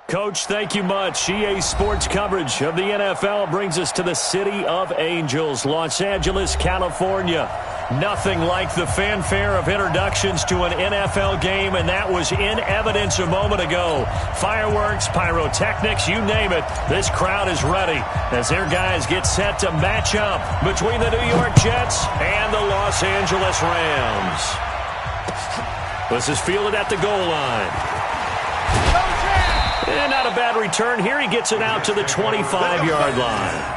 Coach, thank you much. EA Sports coverage of the NFL brings us to the City of Angels, Los Angeles, California. Nothing like the fanfare of introductions to an NFL game, and that was in evidence a moment ago. Fireworks, pyrotechnics, you name it. This crowd is ready as their guys get set to match up between the New York Jets and the Los Angeles Rams. This is fielded at the goal line. And not a bad return here. He gets it out to the 25-yard line.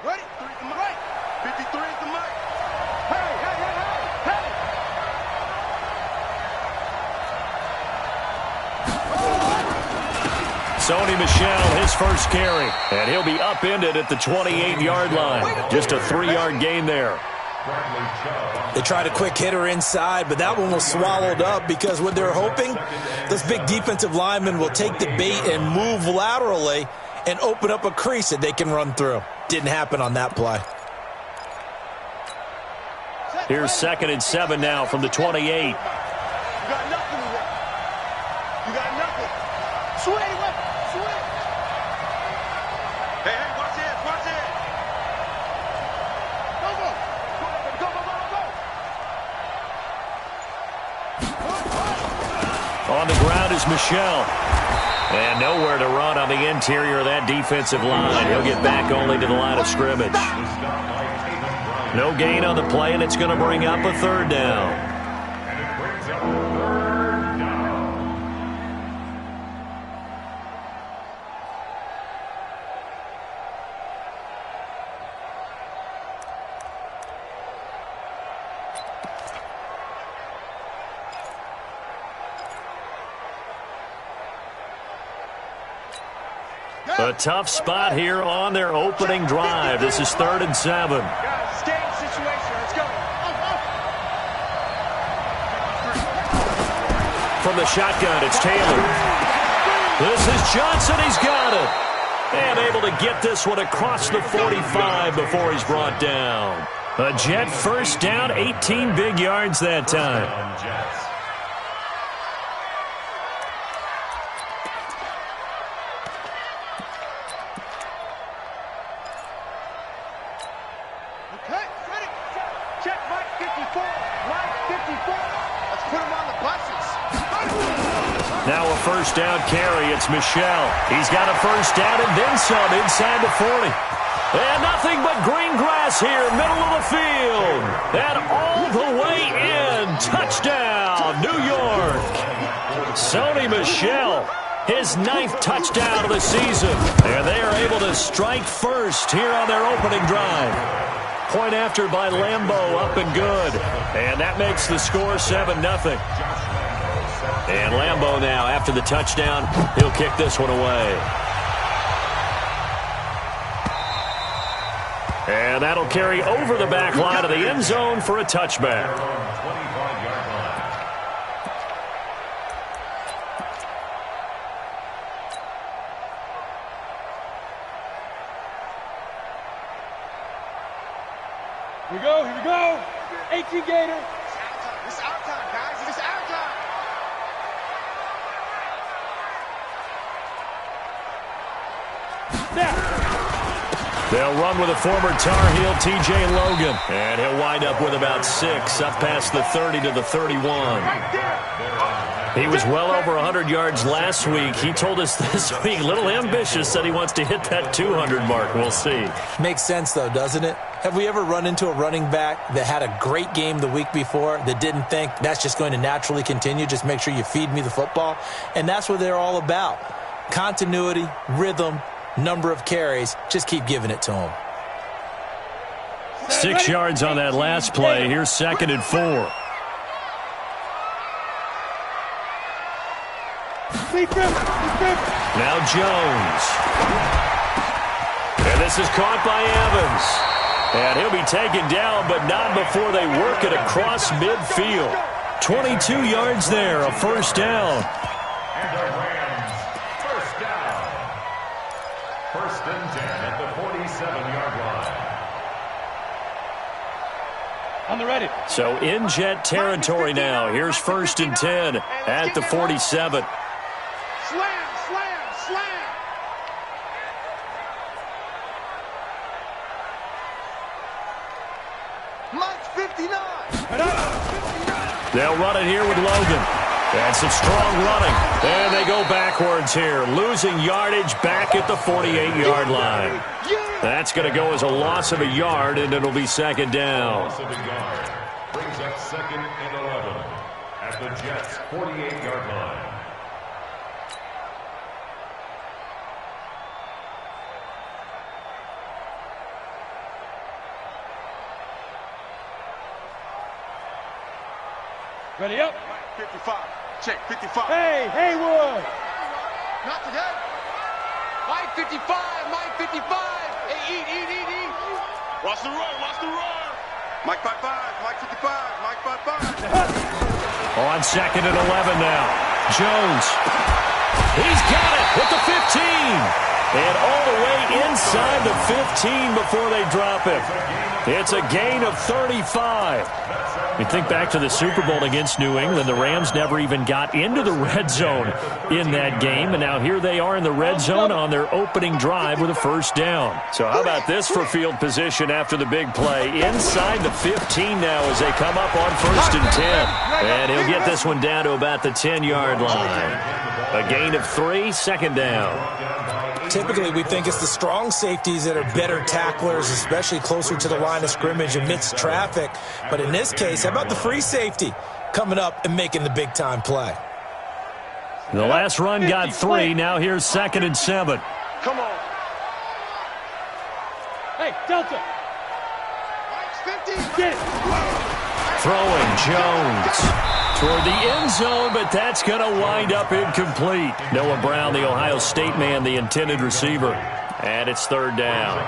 Ready? 3 to my right. 53 is the mic. Hey, hey, hey, hey, hey. Sony Michel, his first carry. And he'll be upended at the 28-yard line. Just a 3-yard gain there. They tried a quick hitter inside, but that one was swallowed up because what they're hoping, this big defensive lineman will take the bait and move laterally and open up a crease that they can run through. Didn't happen on that play. Here's 2nd and 7 now from the 28. You got nothing to work. You got nothing. Swing, swing. Hey, hey, watch it, watch it. Go, go. Go, go, go, go. On the ground is Michel. And nowhere to run on the interior of that defensive line. He'll get back only to the line of scrimmage. No gain on the play, and it's going to bring up a 3rd down. A tough spot here on their opening drive. This is 3rd and 7. Stay in situation. Let's go. From the shotgun, it's Taylor. This is Johnson. He's got it. And able to get this one across the 45 before he's brought down. A Jet first down, 18 big yards that time. Now a first down carry. It's Michel. He's got a first down and then some inside the 40. And nothing but green grass here, middle of the field. And all the way in. Touchdown, New York. Sony Michel, his 9th touchdown of the season. And they are able to strike first here on their opening drive. Point after by Lambeau, up and good. And that makes the score 7-0. And Lambeau now, after the touchdown, he'll kick this one away. And that'll carry over the back line of the end zone for a touchback. Here we go, here we go. 18 Gator. It's our time, guys. It's our time. They'll run with a former Tar Heel, T.J. Logan. And he'll wind up with about 6, up past the 30 to the 31. He was well over 100 yards last week. He told us this week, a little ambitious, said he wants to hit that 200 mark. We'll see. Makes sense, though, doesn't it? Have we ever run into a running back that had a great game the week before that didn't think that's just going to naturally continue? Just make sure you feed me the football. And that's what they're all about. Continuity, rhythm, number of carries. Just keep giving it to them. 6 yards on that last play. Here's 2nd and 4. Now Jones. And this is caught by Evans. And he'll be taken down, but not before they work it across midfield. 22 yards there, a first down. And the Rams, first down. First and 10 at the 47-yard line. On the ready. So in Jet territory now. Here's first and 10 at the 47. Slam, slam, slam. Mike's 59. They'll run it here with Logan. And some strong running. And they go backwards here. Losing yardage back at the 48-yard line. That's going to go as a loss of a yard, and it'll be second down. Loss of a yard brings up second and 11 at the Jets' 48-yard line. Ready up. 55. Check, 55. Hey, Haywood. Not today. Mike 55, Mike 55. Hey, eat. Watch the run, watch the run. Mike 55, Mike 55, Mike 55. On second and 11 now. Jones. He's got it with the 15. And all the way inside the 15 before they drop him. It's a gain of 35. You think back to the Super Bowl against New England. The Rams never even got into the red zone in that game. And now here they are in the red zone on their opening drive with a first down. So how about this for field position after the big play? Inside the 15 now as they come up on first and 10. And he'll get this one down to about the 10-yard line. A gain of 3, second down. Typically, we think it's the strong safeties that are better tacklers, especially closer to the line of scrimmage amidst traffic. But in this case, how about the free safety coming up and making the big-time play? The last run got 3. Now here's second and 7. Come on. Hey, Delta. Mike's 50. Get it. Throwing Jones toward the end zone, but that's going to wind up incomplete. Noah Brown, the Ohio State man, the intended receiver. And it's third down.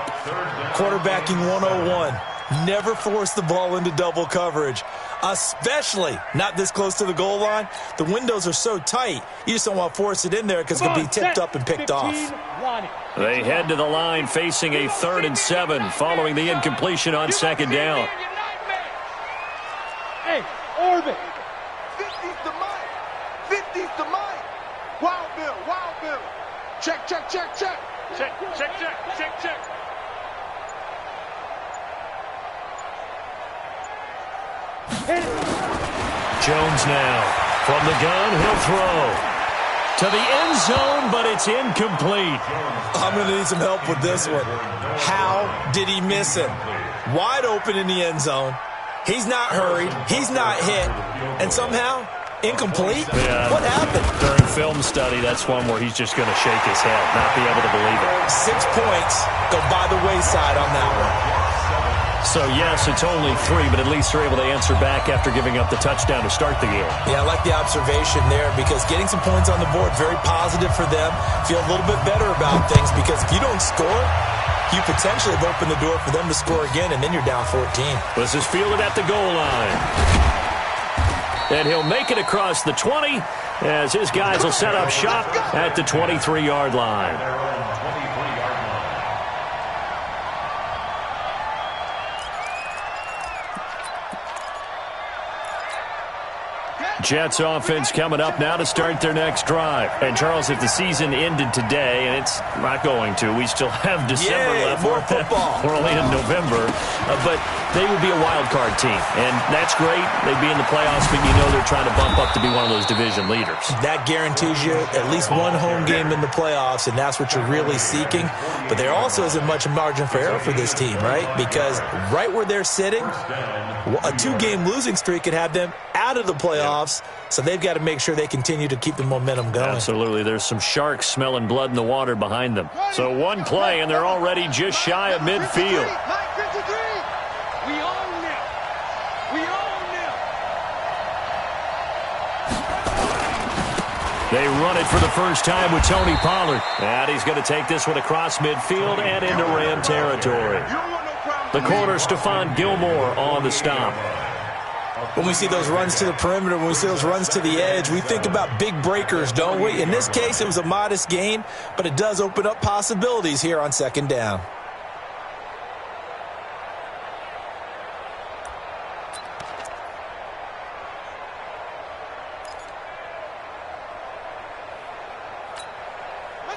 Quarterbacking 101. Never force the ball into double coverage, especially not this close to the goal line. The windows are so tight, you just don't want to force it in there because it can be tipped up and picked off. They head to the line facing a 3rd and 7 following the incompletion on second down. Hey, orbit. 50's the Mike. 50's the Mike. Wild Bill. Check. Hit it. Jones now from the gun. He'll throw to the end zone, but it's incomplete. I'm going to need some help with this one. How did he miss it? Wide open in the end zone. He's not hurried. He's not hit. And somehow, incomplete? Yeah. What happened? During film study, that's one where he's just going to shake his head, not be able to believe it. 6 points go by the wayside on that one. So, yes, it's only 3, but at least they're able to answer back after giving up the touchdown to start the game. Yeah, I like the observation there because getting some points on the board, very positive for them. Feel a little bit better about things because if you don't score, you potentially have opened the door for them to score again, and then you're down 14. This is fielded at the goal line. And he'll make it across the 20 as his guys will set up shop at the 23-yard line. Jets offense coming up now to start their next drive. And, Charles, if the season ended today, and it's not going to, we still have December left. More football. We're only in November. But they would be a wild card team. And that's great. They'd be in the playoffs, but you know they're trying to bump up to be one of those division leaders. That guarantees you at least one home game in the playoffs, and that's what you're really seeking. But there also isn't much margin for error for this team, right? Because right where they're sitting, a 2-game losing streak could have them out of the playoffs, so they've got to make sure they continue to keep the momentum going. Absolutely. There's some sharks smelling blood in the water behind them. So one play, and they're already just shy of midfield. Mike 53. We own them. We own them. They run it for the first time with Tony Pollard. And he's going to take this one across midfield and into Ram territory. You don't want no problem The corner, Stephon Gilmore on the stop. When we see those runs to the perimeter, when we see those runs to the edge, we think about big breakers, don't we? In this case, it was a modest gain, but it does open up possibilities here on second down.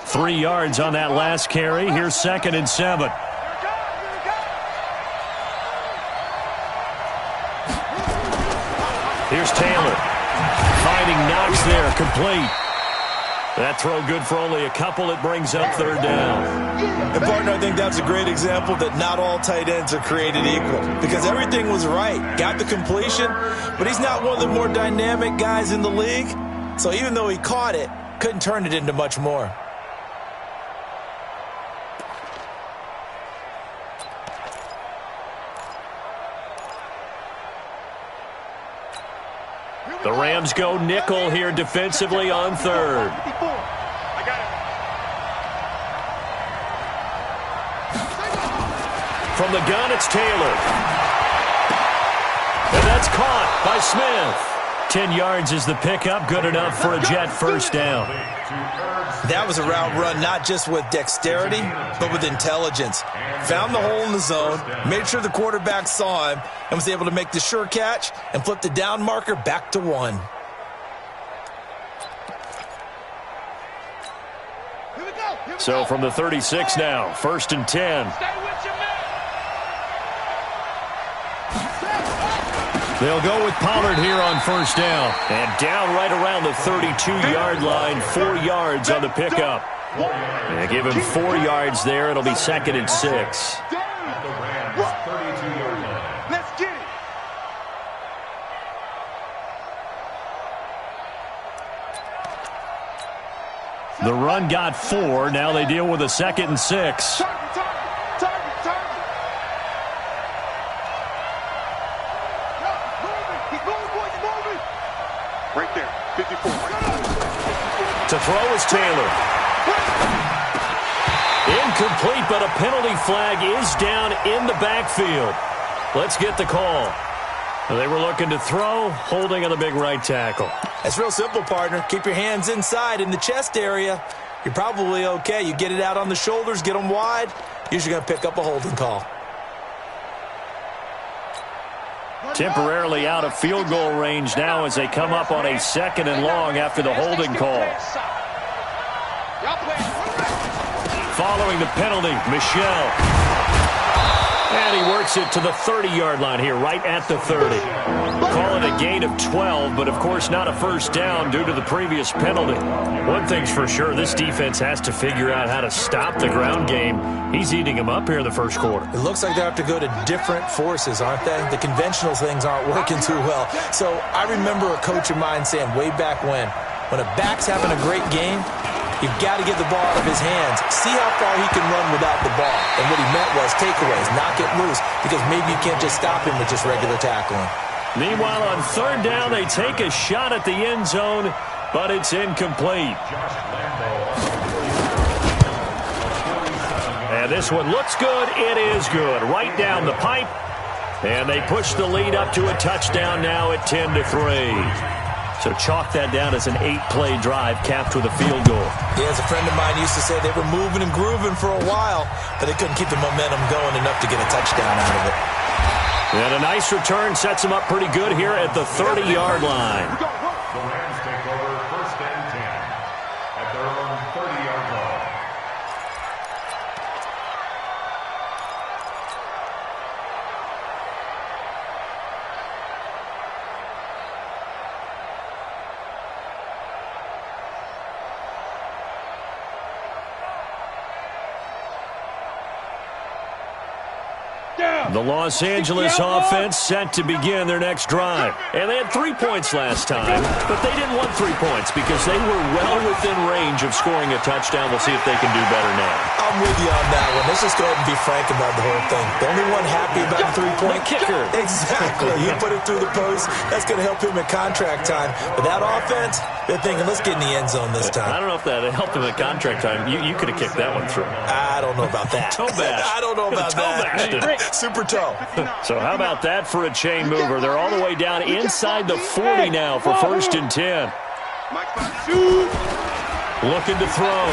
Three yards on that last carry. Here's 2nd and 7. Here's Taylor. Finding Knox there, complete. That throw good for only a couple. It brings up 3rd down. And, partner, I think that's a great example that not all tight ends are created equal because everything was right. Got the completion, but he's not one of the more dynamic guys in the league. So even though he caught it, couldn't turn it into much more. The Rams go nickel here defensively on 3rd. From the gun, it's Taylor. And that's caught by Smith. 10 yards is the pickup, good enough for a Jet first down. That was a route run not just with dexterity, but with intelligence. Found the hole in the zone, made sure the quarterback saw him, and was able to make the sure catch and flip the down marker back to 1. So from the 36 now, 1st and 10. They'll go with Pollard here on 1st down. And down right around the 32-yard line, 4 yards on the pickup. And give him 4 yards there. It'll be 2nd and 6. Let's get it. The run got 4. Now they deal with a 2nd and 6. Right there, 54. To throw is Taylor. Incomplete, but a penalty flag is down in the backfield. Let's get the call. They were looking to throw, holding on the big right tackle. It's real simple, partner. Keep your hands inside in the chest area. You're probably okay. You get it out on the shoulders, get them wide. Usually going to pick up a holding call. Temporarily out of field goal range now as they come up on a 2nd and long after the holding call. Following the penalty, Michel. And he works it to the 30-yard line here, right at the 30. Call it a gain of 12, but of course not a first down due to the previous penalty. One thing's for sure, this defense has to figure out how to stop the ground game. He's eating them up here in the first quarter. It looks like they have to go to different forces, aren't they? The conventional things aren't working too well. So I remember a coach of mine saying way back when a back's having a great game, you've got to get the ball out of his hands. See how far he can run without the ball. And what he meant was takeaways, knock it loose, because maybe you can't just stop him with just regular tackling. Meanwhile, on 3rd down, they take a shot at the end zone, but it's incomplete. And this one looks good. It is good. Right down the pipe. And they push the lead up to a touchdown now at 10-3. So chalk that down as an 8-play drive capped with a field goal. Yeah, as a friend of mine used to say, they were moving and grooving for a while, but they couldn't keep the momentum going enough to get a touchdown out of it. And a nice return sets them up pretty good here at the 30-yard line. The Rams take over 1st and 10 at their own 30-yard line. The Los Angeles offense set to begin their next drive. And they had 3 points last time, but they didn't want 3 points because they were well within range of scoring a touchdown. We'll see if they can do better now. I'm with you on that one. Let's just go ahead and be frank about the whole thing. The only one happy about the 3-point kicker. Exactly. He put it through the post. That's going to help him at contract time. But that offense, they're thinking, let's get in the end zone this time. I don't know if that helped him at contract time. You could have kicked that one through. I don't know about that. Toe bash. I don't know about that. Toe bashed it. Super for toe. So how about that for a chain mover? They're all the way down inside the 40 now for 1st and 10. Looking to throw.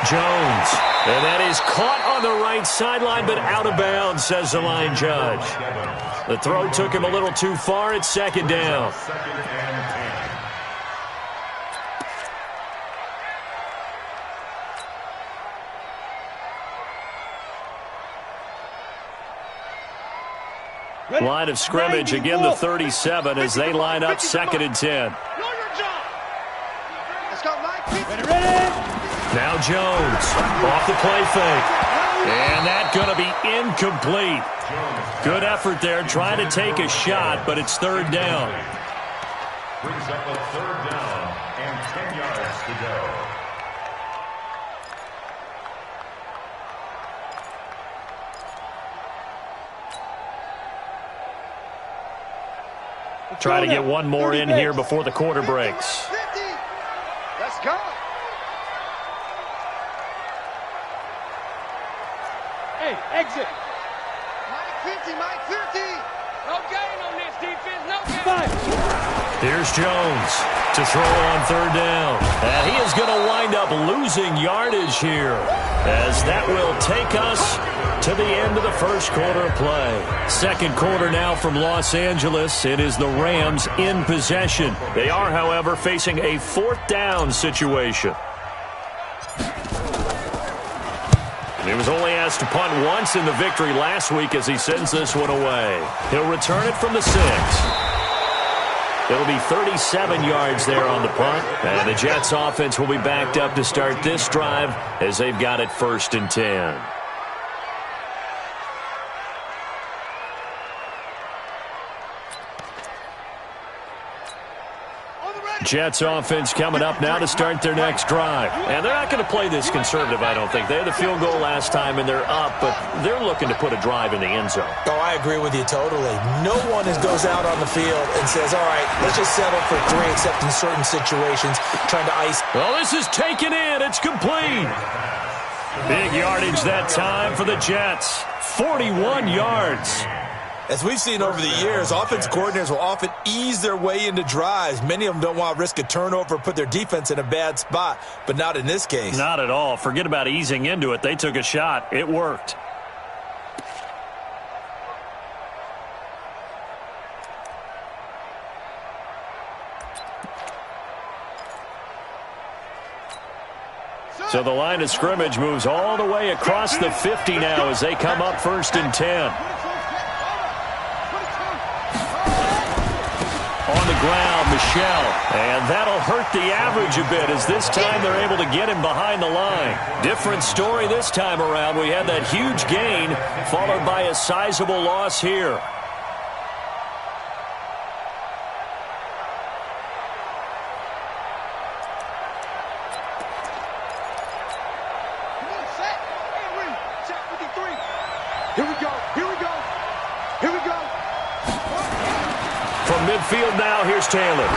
Jones. And that is caught on the right sideline, but out of bounds, says the line judge. The throw took him a little too far. It's 2nd down. Line of scrimmage, again the 37 as they line up 2nd and 10. Now Jones off the play fake. And that's going to be incomplete. Good effort there trying to take a shot, but it's 3rd down. Brings up a 3rd down and 10 yards to go. Try to get one more in here before the quarter breaks. Let's go. Hey, exit. Mike 50, Mike 50. No gain on this defense. No gain. Here's Jones to throw on 3rd down. And he is going to wind up losing yardage here, as that will take us to the end of the 1st quarter of play. 2nd quarter now from Los Angeles. It is the Rams in possession. They are, however, facing a 4th down situation. He was only asked to punt once in the victory last week as he sends this one away. He'll return it from the 6. It'll be 37 yards there on the punt. And the Jets offense will be backed up to start this drive as they've got it 1st and 10. Jets offense coming up now to start their next drive. And they're not going to play this conservative, I don't think. They had the field goal last time, and they're up, but they're looking to put a drive in the end zone. Oh, I agree with you totally. No one goes out on the field and says, all right, let's just settle for 3, except in certain situations, trying to ice. Well, this is taken in. It's complete. Big yardage that time for the Jets. 41 yards. As we've seen over the years, offense coordinators will often ease their way into drives. Many of them don't want to risk a turnover, put their defense in a bad spot, but not in this case. Not at all. Forget about easing into it. They took a shot. It worked. So the line of scrimmage moves all the way across the 50 now as they come up 1st and 10. On the ground, Michel. And that'll hurt the average a bit as this time they're able to get him behind the line. Different story this time around. We had that huge gain followed by a sizable loss here. Midfield now, here's Taylor.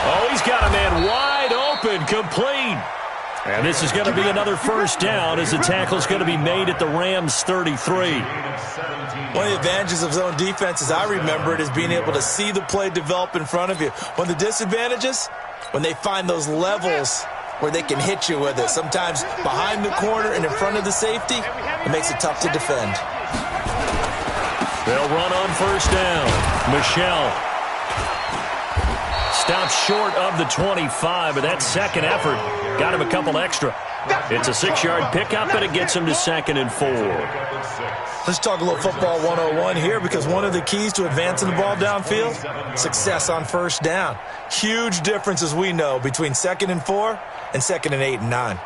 Oh, he's got a man wide open, complete. And this is going to be another 1st down as the tackle's going to be made at the Rams' 33. One of the advantages of zone defense, as I remember it, is being able to see the play develop in front of you. One of the disadvantages, when they find those levels where they can hit you with it. Sometimes behind the corner and in front of the safety, it makes it tough to defend. They'll run on 1st down. Michel stops short of the 25, but that second effort got him a couple extra. It's a 6-yard pickup, and it gets him to 2nd and 4. Let's talk a little football 101 here, because one of the keys to advancing the ball downfield, success on 1st down. Huge difference, as we know, between 2nd and 4 and 2nd and 8 and 9.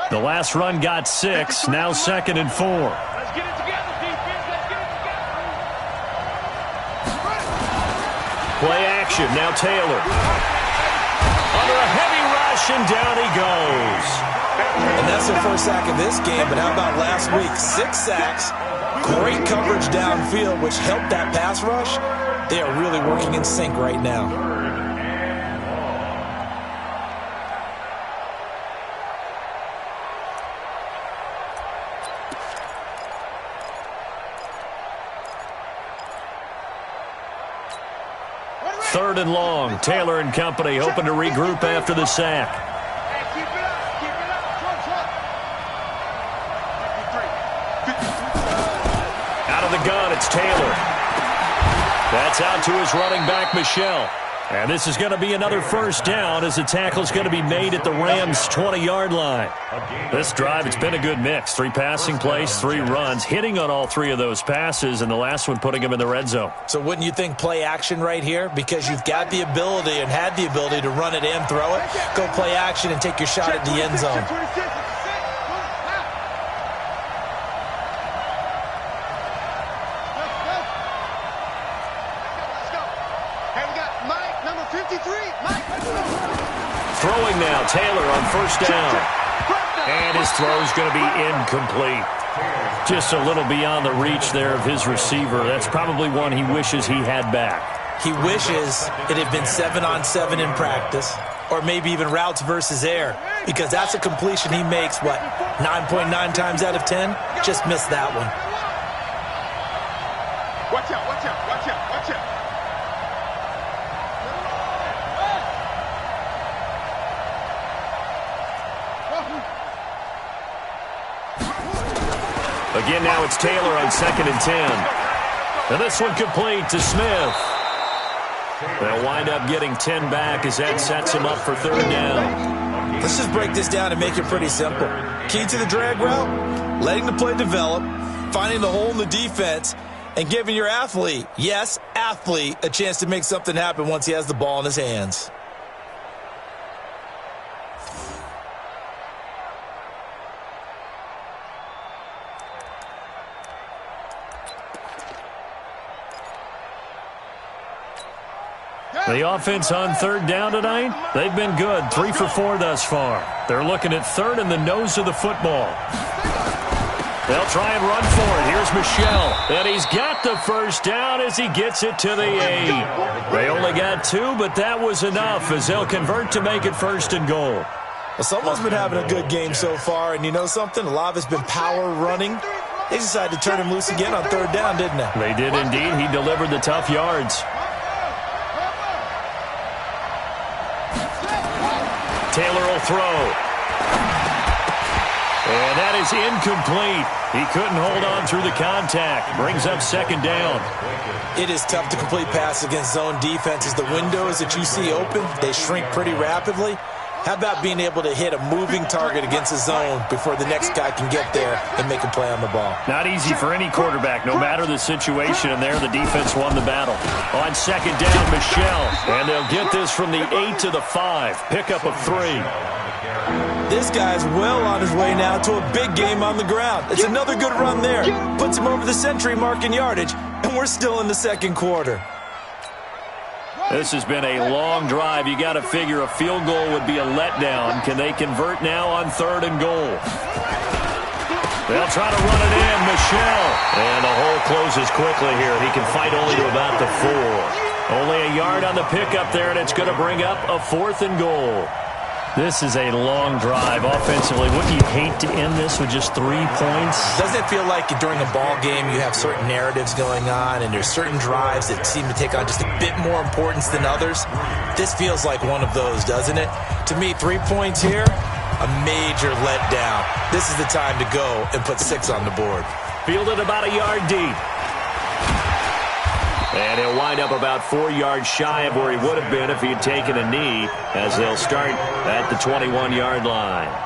The last run got 6, now 2nd and 4. Let's get it together, defense. Let's get it together. Play action, now Taylor. Under a heavy rush, and down he goes. And that's their first sack of this game, but how about last week? 6 sacks, great coverage downfield, which helped that pass rush. They are really working in sync right now. 3rd and long. Taylor and company hoping to regroup after the sack. Hey, keep it up. Keep it up. Out of the gun, it's Taylor. That's out to his running back, Michelle. And this is going to be another first down as the tackle's going to be made at the Rams' 20-yard line. This drive, it's been a good mix. 3 passing plays, 3 runs, hitting on all 3 of those passes, and the last one putting him in the red zone. So wouldn't you think play action right here? Because you've got the ability and had the ability to run it and throw it. Go play action and take your shot at the end zone. Throwing now, Taylor on first down. And his throw's going to be incomplete. Just a little beyond the reach there of his receiver. That's probably one he wishes he had back. He wishes it had been 7-on-7 in practice, or maybe even routes versus air, because that's a completion he makes, 9.9 times out of 10? Just missed that one. Watch out, watch out, watch out, watch out. Again, now it's Taylor on 2nd and 10. And this one complete to Smith. They'll wind up getting 10 back as that sets him up for 3rd down. Let's just break this down and make it pretty simple. Key to the drag route, letting the play develop, finding the hole in the defense, and giving your athlete, yes, athlete, a chance to make something happen once he has the ball in his hands. The offense on 3rd down tonight, they've been good. 3 for 4 thus far. They're looking at 3rd and the nose of the football. They'll try and run for it. Here's Michelle. And he's got the first down as he gets it to the 8. They only got 2, but that was enough as they'll convert to make it 1st and goal. Well, someone's been having a good game so far, and you know something? A lot of it's been power running. They decided to turn him loose again on 3rd down, didn't they? They did indeed. He delivered the tough yards. Taylor will throw. And that is incomplete. He couldn't hold on through the contact. Brings up 2nd down. It is tough to complete passes against zone defenses. The windows that you see open, they shrink pretty rapidly. How about being able to hit a moving target against a zone before the next guy can get there and make a play on the ball? Not easy for any quarterback, no matter the situation. And there, the defense won the battle. On 2nd down, Michelle. And they'll get this from the 8 to the 5. Pickup of 3. This guy's well on his way now to a big game on the ground. It's another good run there. Puts him over the century mark in yardage, and we're still in the 2nd quarter. This has been a long drive. You got to figure a field goal would be a letdown. Can they convert now on 3rd and goal? They'll try to run it in. Michelle. And the hole closes quickly here. He can fight only to about the 4. Only a yard on the pickup there, and it's going to bring up a 4th and goal. This is a long drive offensively. Wouldn't you hate to end this with just 3 points? Doesn't it feel like during a ball game you have certain narratives going on and there's certain drives that seem to take on just a bit more importance than others? This feels like one of those, doesn't it? To me, 3 points here, a major letdown. This is the time to go and put 6 on the board. Fielded about a yard deep. And he'll wind up about 4 yards shy of where he would have been if he had taken a knee, as they'll start at the 21-yard line.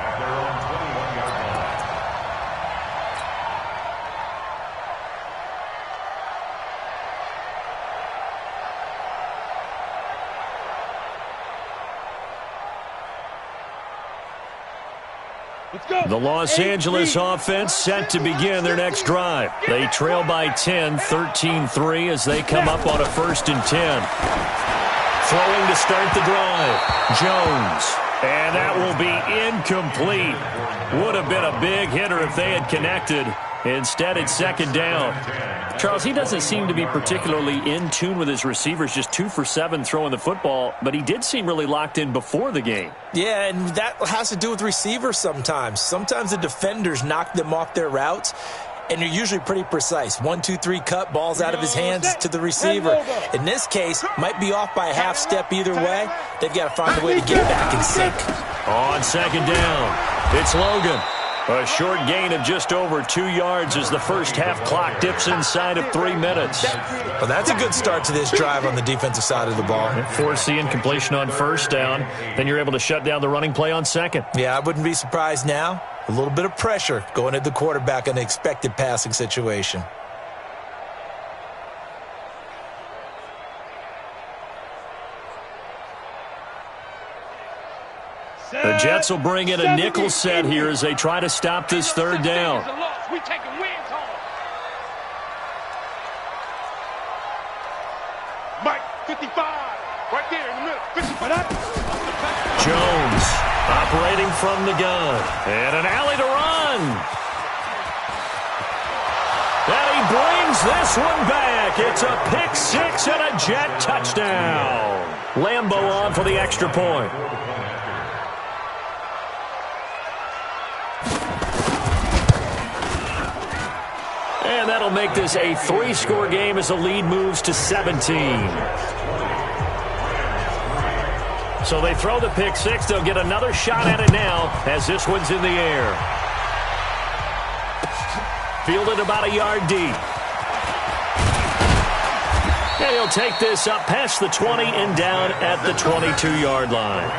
The Los Angeles offense set to begin their next drive. They trail by 10, 13-3 as they come up on a 1st and 10. Throwing to start the drive. Jones. And that will be incomplete. Would have been a big hitter if they had connected. Instead, it's 2nd down. Charles, he doesn't seem to be particularly in tune with his receivers, just 2 for 7 throwing the football, but he did seem really locked in before the game. Yeah, and that has to do with receivers sometimes. Sometimes the defenders knock them off their routes, and you're usually pretty precise. 1, 2, 3 cut, balls out of his hands to the receiver. In this case, might be off by a half step either way. They've got to find a way to get it back in sync. On second down, it's Logan. A short gain of just over 2 yards as the first half clock dips inside of 3 minutes. Well, that's a good start to this drive on the defensive side of the ball. Force the incompletion on first down. Then you're able to shut down the running play on second. Yeah, I wouldn't be surprised now. A little bit of pressure going at the quarterback in an expected passing situation. The Jets will bring in a nickel set here as they try to stop this third down. Mike, 55, right there in the middle. Jones operating from the gun. And an alley to run. And he brings this one back. It's a pick six and a Jet touchdown. Lambeau on for the extra point. And that'll make this a 3-score game as the lead moves to 17. So they throw the pick six. They'll get another shot at it now as this one's in the air. Fielded about a yard deep. And he'll take this up past the 20 and down at the 22-yard line.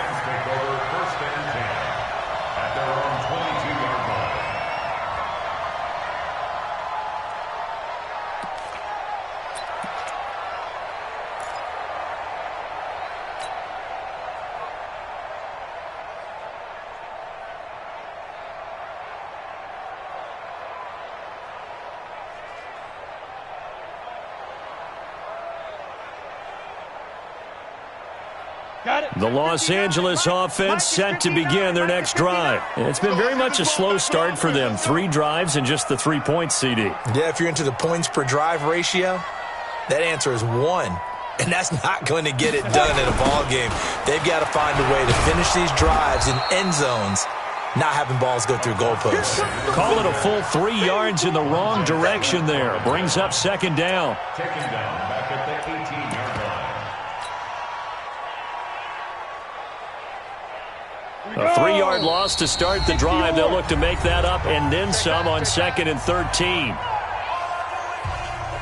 The Los Angeles offense set to begin their next drive. It's been very much a slow start for them. 3 drives and just the 3 points, CD. Yeah, if you're into the points per drive ratio, that answer is 1. And that's not going to get it done in a ball game. They've got to find a way to finish these drives in end zones, not having balls go through goalposts. Call it a full 3 yards in the wrong direction there. Brings up second down. Taken down back at the 18-yard line. A 3-yard loss to start the drive. They'll look to make that up and then some on second and 13.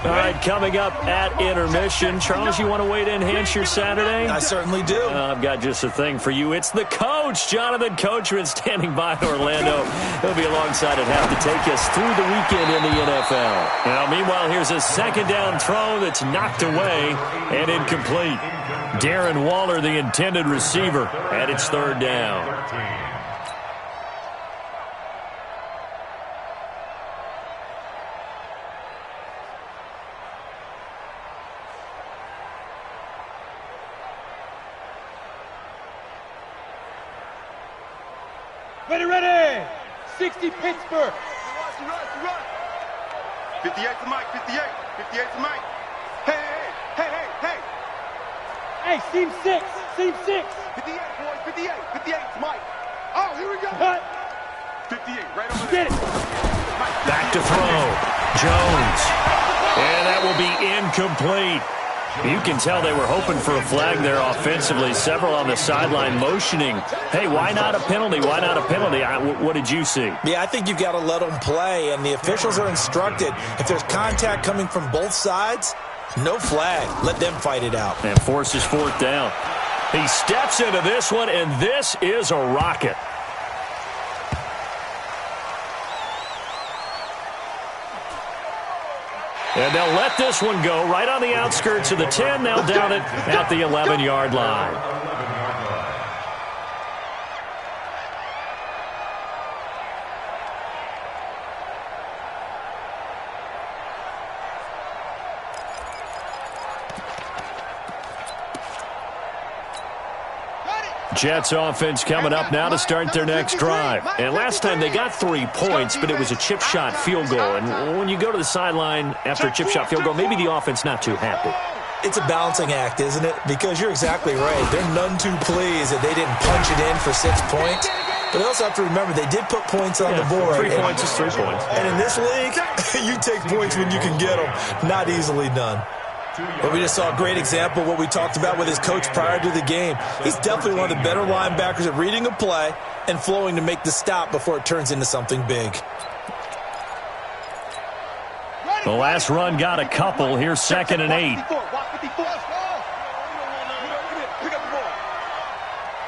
All right, coming up at intermission. Charles, you want to wait to enhance your Saturday? I certainly do. I've got just a thing for you. It's the coach, Jonathan Coachman, standing by in Orlando. He'll be alongside at half to take us through the weekend in the NFL. Now, meanwhile, here's a second down throw that's knocked away and incomplete. Darren Waller, the intended receiver, and it's third down. Ready. 60 Pittsburgh. 58 to Mike, 58. 58 to Mike. Hey. Hey, seam 6. 58, boys, 58. 58 to Mike. Oh, here we go. Cut. 58, right over Get there. it. Back to throw. Jones. And that will be incomplete. You can tell they were hoping for a flag there offensively. Several on the sideline motioning. Hey, why not a penalty? Why not a penalty? What did you see? Yeah, I think you've got to let them play, and the officials are instructed. If there's contact coming from both sides, no flag. Let them fight it out. And forces fourth down. He steps into this one, and this is a rocket. And they'll let this one go right on the outskirts of the 10. They'll down it at the 11-yard line. Jets offense coming up now to start their next drive. And last time they got 3 points, but it was a chip shot field goal. And when you go to the sideline after a chip shot field goal, maybe the offense not too happy. It's a balancing act, isn't it? Because you're exactly right. They're none too pleased that they didn't punch it in for 6 points. But they also have to remember they did put points on the board. 3 points is 3 points. And in this league, you take points when you can get them. Not easily done. But we just saw a great example of what we talked about with his coach prior to the game. He's definitely one of the better linebackers at reading a play and flowing to make the stop before it turns into something big. The last run got a couple. Here's 2nd and 8.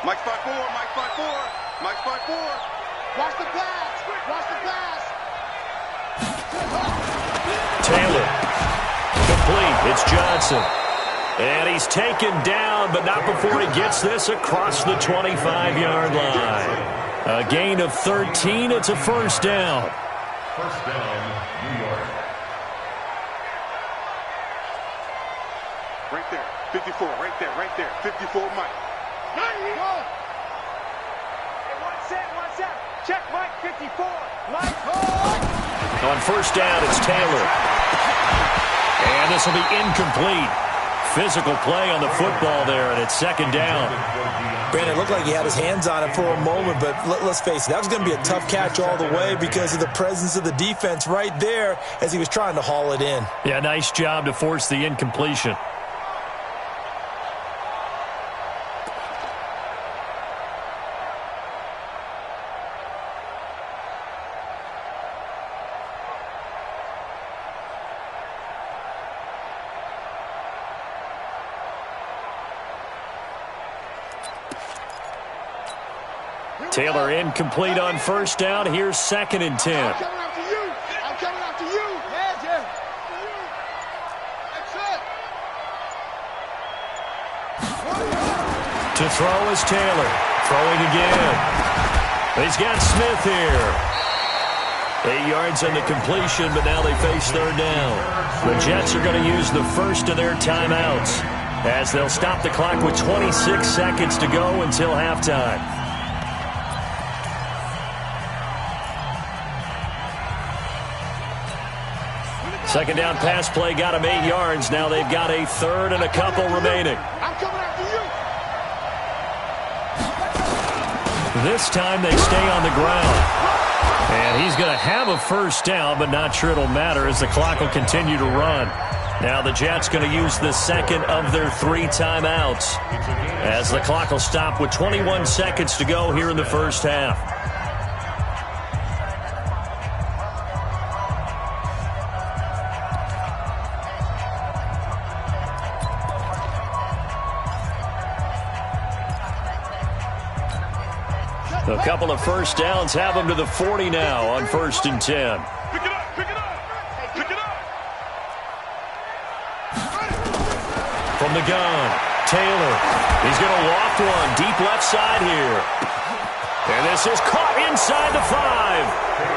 Mike 5-4, Mike 5-4, Mike 5-4. Watch the pass, watch the pass. Taylor. Complete. It's Johnson. And he's taken down, but not before he gets this across the 25-yard line. A gain of 13. It's a first down. First down, New York. Right there, 54, right there, 54, Mike. Hey, one set. Check Mike, 54. Mike, On first down, it's Taylor. And this will be incomplete. Physical play on the football there, and it's 2nd down. Brandon, it looked like he had his hands on it for a moment, but let's face it, that was going to be a tough catch all the way because of the presence of the defense right there as he was trying to haul it in. Yeah, nice job to force the incompletion. Taylor incomplete on first down. Here's 2nd and 10. I'm coming after you. I'm coming after you. Yeah. To throw is Taylor. Throwing again. He's got Smith here. 8 yards on the completion, but now they face 3rd down. The Jets are going to use the first of their timeouts as they'll stop the clock with 26 seconds to go until halftime. Second down pass play got him 8 yards. Now they've got a 3rd and a couple remaining. I'm coming after you. This time they stay on the ground. And he's going to have a first down, but not sure it'll matter as the clock will continue to run. Now the Jets going to use the second of their 3 timeouts as the clock will stop with 21 seconds to go here in the first half. A couple of first downs have them to the 40 now on 1st and 10. Pick it up. From the gun, Taylor. He's going to loft one deep left side here. And this is caught inside the 5.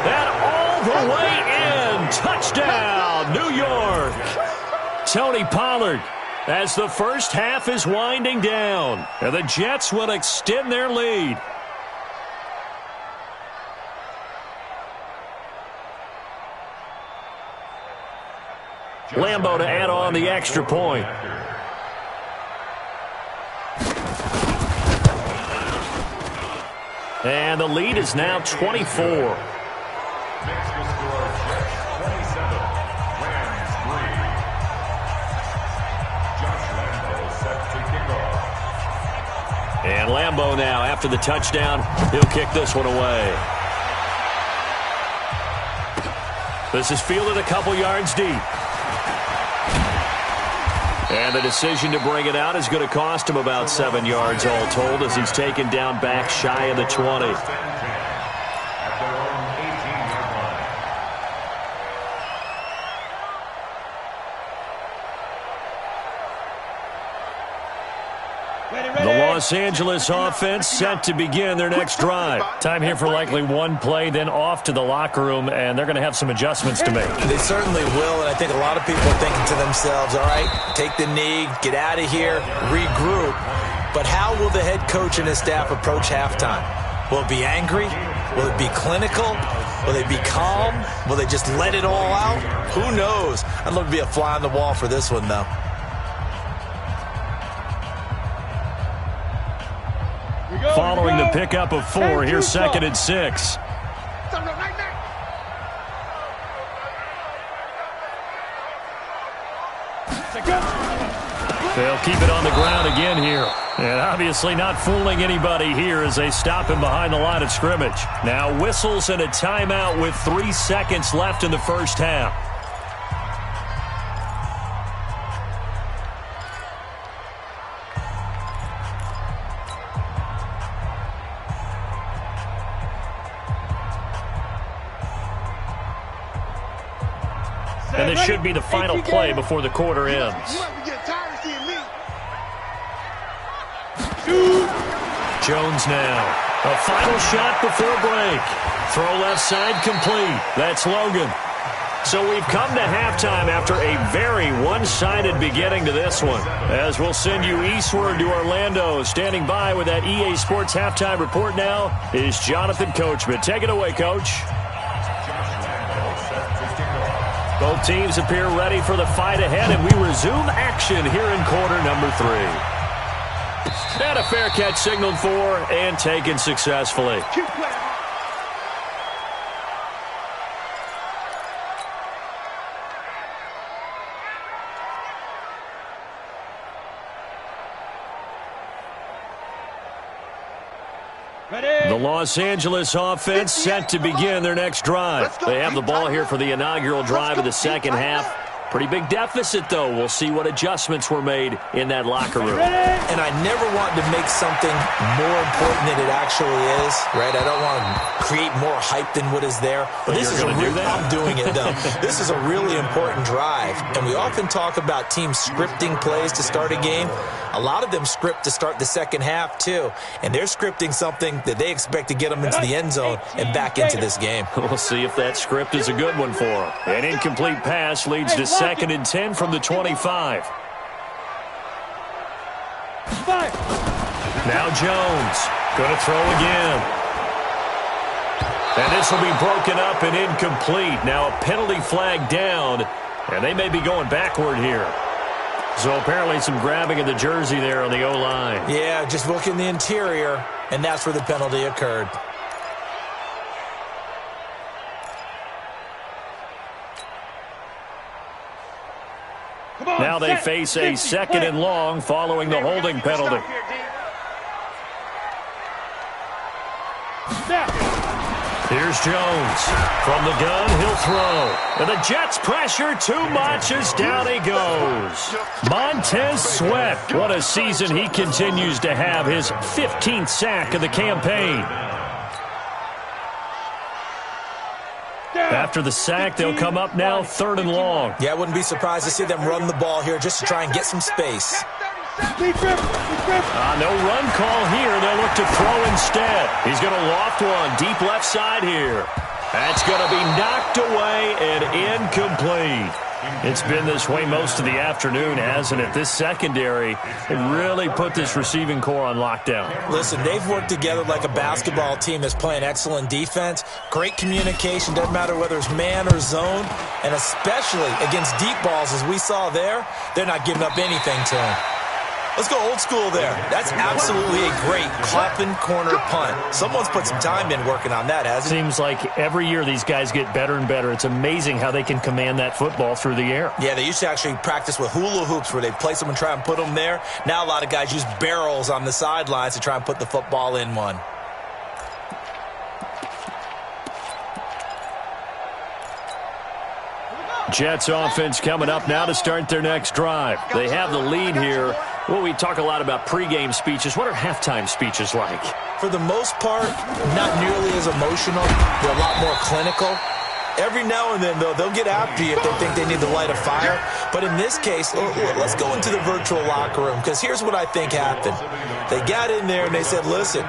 And all the way in. Touchdown, New York. Tony Pollard as the first half is winding down. And the Jets will extend their lead. Lambo to add on the extra point. And the lead is now 24. Makes the score Jets 27, Rams 3. Josh Lambo set to kick off. And Lambo now, after the touchdown, he'll kick this one away. This is fielded a couple yards deep. And the decision to bring it out is going to cost him about 7 yards all told as he's taken down back shy of the 20. At their own 18-yard line. The Los Angeles offense set to begin their next drive. Time here for likely one play, then off to the locker room, and they're going to have some adjustments to make. They certainly will, and I think a lot of people are thinking to themselves, all right, take the knee, get out of here, regroup. But how will the head coach and his staff approach halftime? Will it be angry? Will it be clinical? Will they be calm? Will they just let it all out? Who knows? I'd love to be a fly on the wall for this one, though. We go. following the pickup of 4. Here's 2nd and 6. They'll keep it on the ground again here. And obviously not fooling anybody here as they stop him behind the line of scrimmage. Now whistles and a timeout with 3 seconds left in the first half. And this should be the final play before the quarter ends. Jones now. A final shot before break. Throw left side complete. That's Logan. So we've come to halftime after a very one-sided beginning to this one. As we'll send you eastward to Orlando. Standing by with that EA Sports halftime report now is Jonathan Coachman. Take it away, Coach. Both teams appear ready for the fight ahead, and we resume action here in quarter number 3. And a fair catch signaled for and taken successfully. The Los Angeles offense set to begin their next drive. They have the ball here for the inaugural drive of the second half. Pretty big deficit, though. We'll see what adjustments were made in that locker room. And I never want to make something more important than it actually is, right? I don't want to create more hype than what is there. But this is I'm doing it, though. This is a really important drive. And we often talk about teams scripting plays to start a game. A lot of them script to start the second half, too. And they're scripting something that they expect to get them into the end zone and back into this game. We'll see if that script is a good one for them. An incomplete pass leads to 2nd and 10 from the 25. Now Jones going to throw again. And this will be broken up and incomplete. Now a penalty flag down, and they may be going backward here. So apparently some grabbing of the jersey there on the O-line. Yeah, just look in the interior, and that's where the penalty occurred. Now they face a 2nd and long following the holding penalty. Here's Jones. From the gun, he'll throw. And the Jets pressure too much as down he goes. Montez Sweat. What a season he continues to have. His 15th sack of the campaign. After the sack, they'll come up now 3rd and long. Yeah, I wouldn't be surprised to see them run the ball here just to try and get some space. No run call here. They'll look to throw instead. He's going to loft one deep left side here. That's going to be knocked away and incomplete. It's been this way most of the afternoon, hasn't it? This secondary, it really put this receiving core on lockdown. Listen, they've worked together like a basketball team that's playing excellent defense. Great communication, doesn't matter whether it's man or zone. And especially against deep balls, as we saw there, they're not giving up anything to them. Let's go old school there. That's absolutely a great Coffin corner punt. Someone's put some time in working on that, hasn't it? Seems like every year these guys get better and better. It's amazing how they can command that football through the air. Yeah, they used to actually practice with hula hoops where they'd place them and try and put them there. Now a lot of guys use barrels on the sidelines to try and put the football in one. Jets offense coming up now to start their next drive. They have the lead here. Well, we talk a lot about pregame speeches. What are halftime speeches like? For the most part, not nearly as emotional. They're a lot more clinical. Every now and then, though, they'll get after you if they think they need to light a fire. But in this case, let's go into the virtual locker room, because here's what I think happened. They got in there and they said, listen,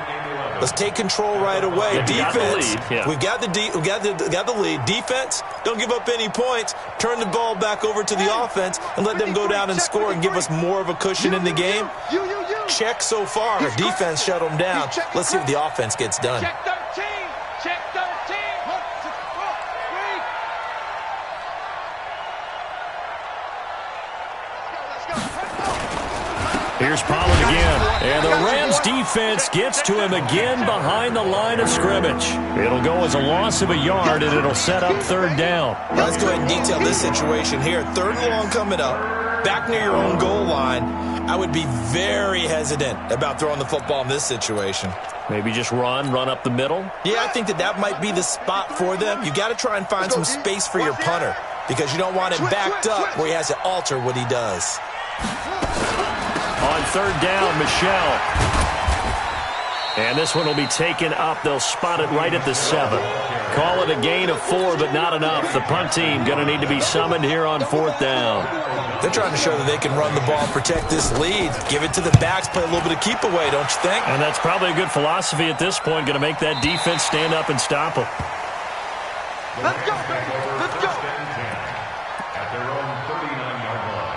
let's take control right away. Yeah, defense, we've got the lead. Defense, don't give up any points. Turn the ball back over to the offense and let them go down and score and give us more of a cushion in the game. Check so far. Defense shut them down. Let's see if the offense gets done. Check 13. Check 13. Here's Pollard again. And the Rams Rams defense gets to him again behind the line of scrimmage. It'll go as a loss of a yard, and it'll set up third down. Let's go ahead and detail this situation here. Third and long coming up, back near your own goal line. I would be very hesitant about throwing the football in this situation. Maybe just run up the middle? Yeah, I think that might be the spot for them. You got to try and find some space for your punter because you don't want him backed up where he has to alter what he does. On third down, Michel. And this one will be taken up. They'll spot it right at the 7. Call it a gain of 4, but not enough. The punt team going to need to be summoned here on fourth down. They're trying to show that they can run the ball and protect this lead. Give it to the backs, play a little bit of keep away, don't you think? And that's probably a good philosophy at this point. Going to make that defense stand up and stop them. Let's go, baby. Let's go. At their own 39-yard line.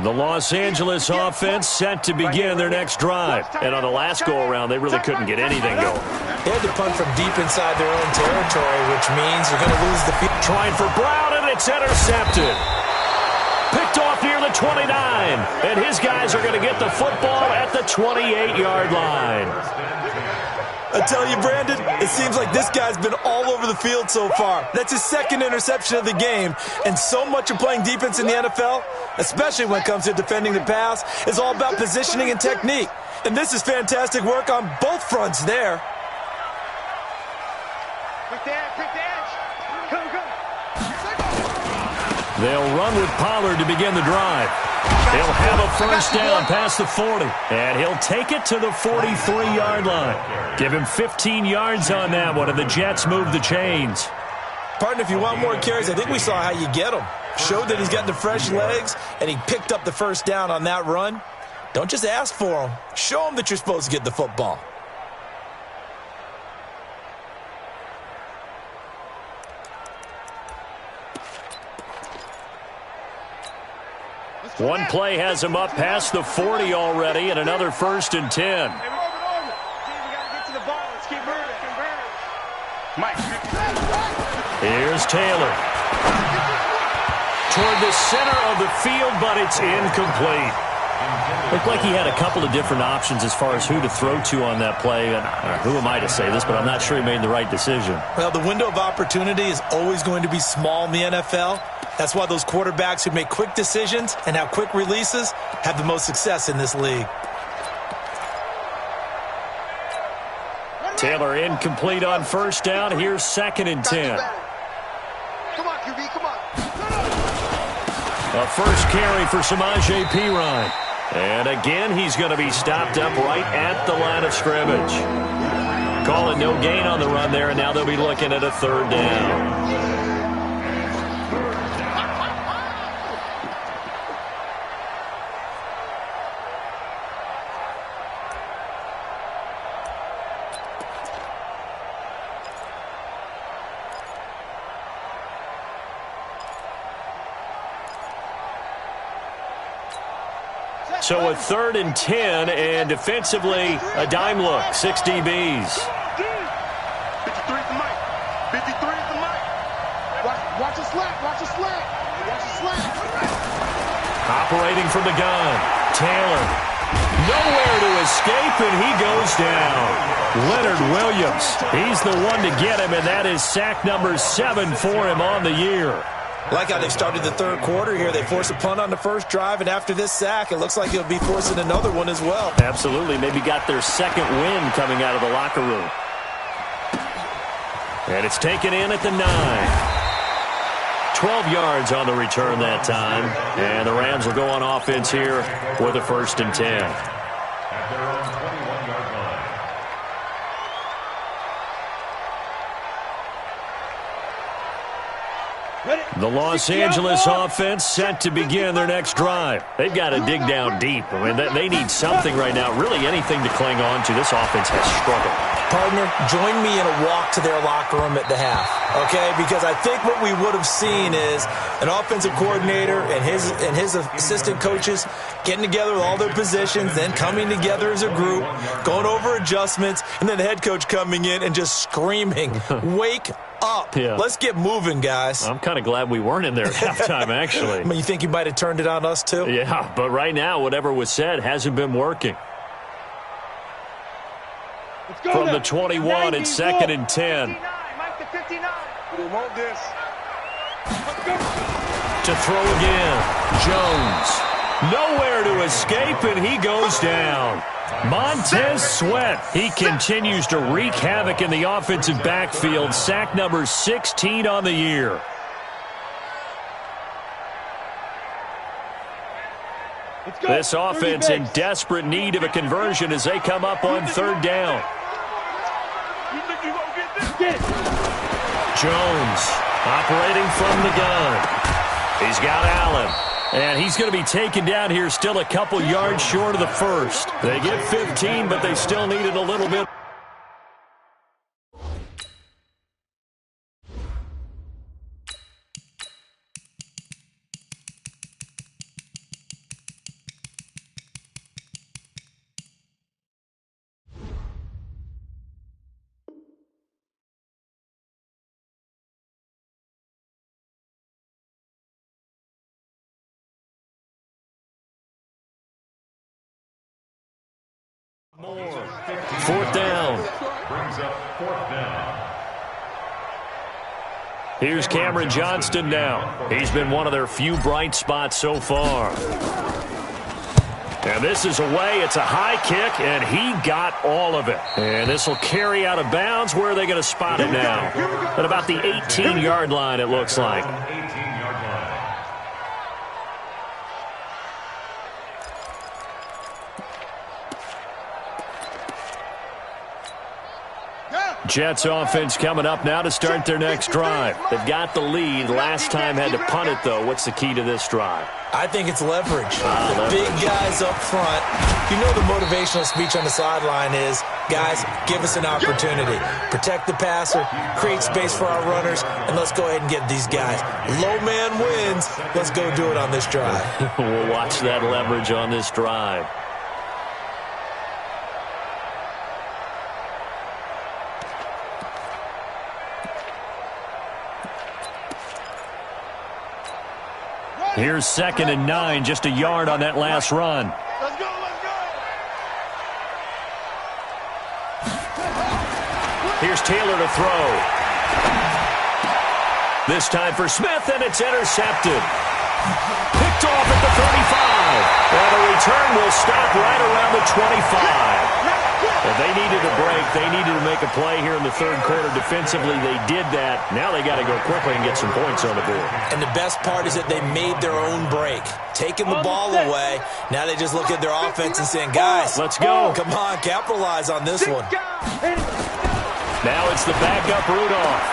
The Los Angeles offense set to begin their next drive. And on the last go-around, they really couldn't get anything going. They had to punt from deep inside their own territory, which means you're going to lose the field. Trying for Brown, and it's intercepted. Picked off near the 29. And his guys are going to get the football at the 28-yard line. I tell you, Brandon, it seems like this guy's been all over the field so far. That's his second interception of the game. And so much of playing defense in the NFL, especially when it comes to defending the pass, is all about positioning and technique. And this is fantastic work on both fronts there. Quick the edge. Go. They'll run with Pollard to begin the drive. He'll have a first down past the 40. And he'll take it to the 43-yard line. Give him 15 yards on that one, and the Jets move the chains. Partner, if you want more carries, I think we saw how you get him. Showed that he's got the fresh legs, and he picked up the first down on that run. Don't just ask for him. Show him that you're supposed to get the football. One play has him up past the 40 already, and another first and 10. Here's Taylor. Toward the center of the field, but it's incomplete. Looked like he had a couple of different options as far as who to throw to on that play. And who am I to say this, but I'm not sure he made the right decision. Well, the window of opportunity is always going to be small in the NFL. That's why those quarterbacks who make quick decisions and have quick releases have the most success in this league. Taylor incomplete on first down. Here's second and 10. Come on, QB, come on. A first carry for Samaje Perine. And again, he's going to be stopped up right at the line of scrimmage. Call it no gain on the run there, and now they'll be looking at a third down. So a third and 10, and defensively, a dime look, 6 DBs. 53 is the mic. 53 is the mic. Watch the slack. Watch the slack. Operating from the gun, Taylor. Nowhere to escape, and he goes down. Leonard Williams, he's the one to get him, and that is sack number 7 for him on the year. Like how they've started the third quarter here. They force a punt on the first drive, and after this sack, it looks like they'll be forcing another one as well. Absolutely. Maybe got their second win coming out of the locker room. And it's taken in at the 9. 12 yards on the return that time. And the Rams will go on offense here with a first and 10. At their own 21-yard line. Ready? The Los Angeles offense set to begin their next drive. They've got to dig down deep. I mean, they need something right now, really anything to cling on to. This offense has struggled. Partner, join me in a walk to their locker room at the half, okay? Because I think what we would have seen is an offensive coordinator and his assistant coaches getting together with all their positions, then coming together as a group, going over adjustments, and then the head coach coming in and just screaming, wake up. Yeah. Let's get moving, guys. I'm kind of glad we weren't in there at halftime, actually. I mean, you think he might have turned it on us, too? Yeah, but right now, whatever was said hasn't been working. From the 21, it's 2nd and 10. We want this. To throw again. Jones. Nowhere to escape, and he goes down. Montez Sweat. He continues to wreak havoc in the offensive backfield. Sack number 16 on the year. This offense in desperate need of a conversion as they come up on 3rd down. Jones operating from the gun. He's got Allen. And he's going to be taken down here, still a couple yards short of the first. They get 15, but they still need it a little bit. More. 4th down. Brings up 4th down. Here's Cameron Johnston now. He's been one of their few bright spots so far. And this is away. It's a high kick, and he got all of it. And this will carry out of bounds. Where are they going to spot it now? At about the 18-yard line, it looks like. 18-yard line. Jets offense coming up now to start their next drive. They've got the lead. Last time had to punt it, though. What's the key to this drive? I think it's leverage. The big guys up front. You know the motivational speech on the sideline is, guys, give us an opportunity. Protect the passer, create space for our runners, and let's go ahead and get these guys. Low man wins. Let's go do it on this drive. We'll watch that leverage on this drive. Here's 2nd and 9, just a yard on that last run. Let's go, let's go. Here's Taylor to throw. This time for Smith, and it's intercepted. Picked off at the 35. And the return will stop right around the 25. If they needed a break, they needed to make a play here in the 3rd quarter. Defensively, they did that. Now they got to go quickly and get some points on the board. And the best part is that they made their own break. Taking the ball away, now they just look at their offense and saying, guys, let's go. Come on, capitalize on this one. Now it's the backup Rudolph.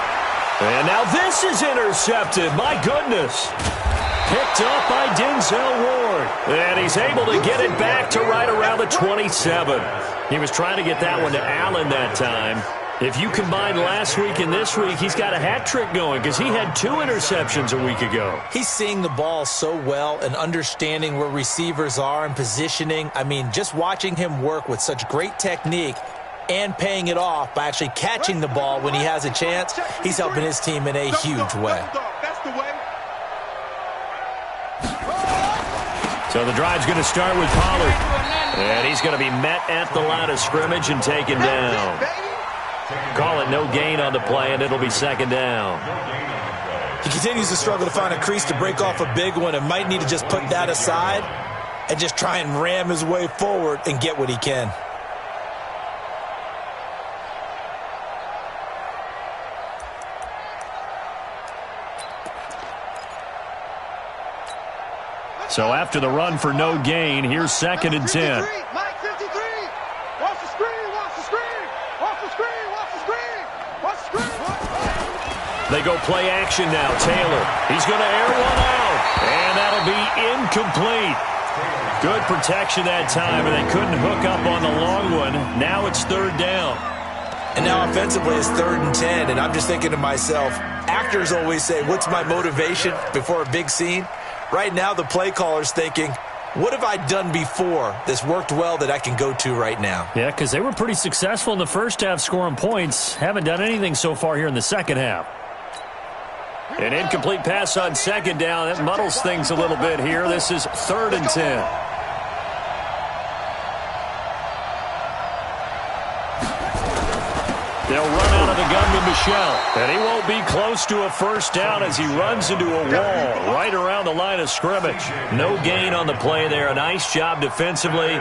And now this is intercepted. My goodness. Picked up by Denzel Ward. And he's able to get it back to right around the 27. He was trying to get that one to Allen that time. If you combine last week and this week, he's got a hat trick going because he had 2 interceptions a week ago. He's seeing the ball so well and understanding where receivers are and positioning. I mean, just watching him work with such great technique and paying it off by actually catching the ball when he has a chance, he's helping his team in a huge way. That's the way. So the drive's going to start with Pollard. And he's going to be met at the line of scrimmage and taken down. Call it no gain on the play, and it'll be 2nd down. He continues to struggle to find a crease to break off a big one and might need to just put that aside and just try and ram his way forward and get what he can. So after the run for no gain, here's 2nd and 10. Mike 53. Watch the screen, watch the screen. Watch the screen, watch the screen. Watch the screen. They go play action now. Taylor, he's going to air one out, and that'll be incomplete. Good protection that time, and they couldn't hook up on the long one. Now it's third down. And now offensively it's 3rd and 10, and I'm just thinking to myself, actors always say, what's my motivation before a big scene? Right now the play caller's thinking, what have I done before that's worked well that I can go to right now? Yeah, because they were pretty successful in the first half scoring points. Haven't done anything so far here in the second half. An incomplete pass on second down. That muddles things a little bit here. This is 3rd and 10. They'll run out of the gun with Michel. And he won't be close to a first down as he runs into a wall right around the line of scrimmage. No gain on the play there. A nice job defensively.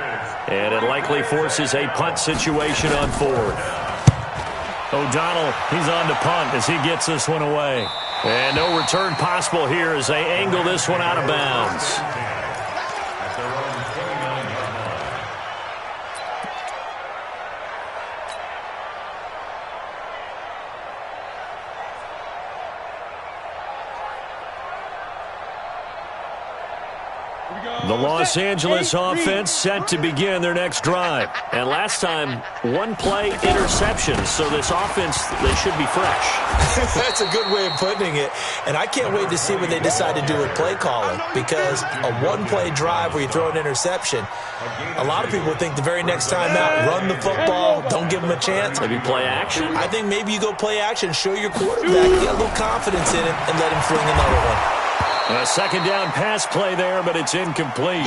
And it likely forces a punt situation on 4th. O'Donnell, he's on to punt as he gets this one away. And no return possible here as they angle this one out of bounds. The Los Angeles offense set to begin their next drive. And last time, 1-play interception. So this offense, they should be fresh. That's a good way of putting it. And I can't wait to see what they decide to do with play calling. Because a 1-play drive where you throw an interception, a lot of people think the very next time out, run the football, don't give them a chance. Maybe play action? I think maybe you go play action, show your quarterback, get a little confidence in him, and let him fling another one. A second down pass play there, but it's incomplete.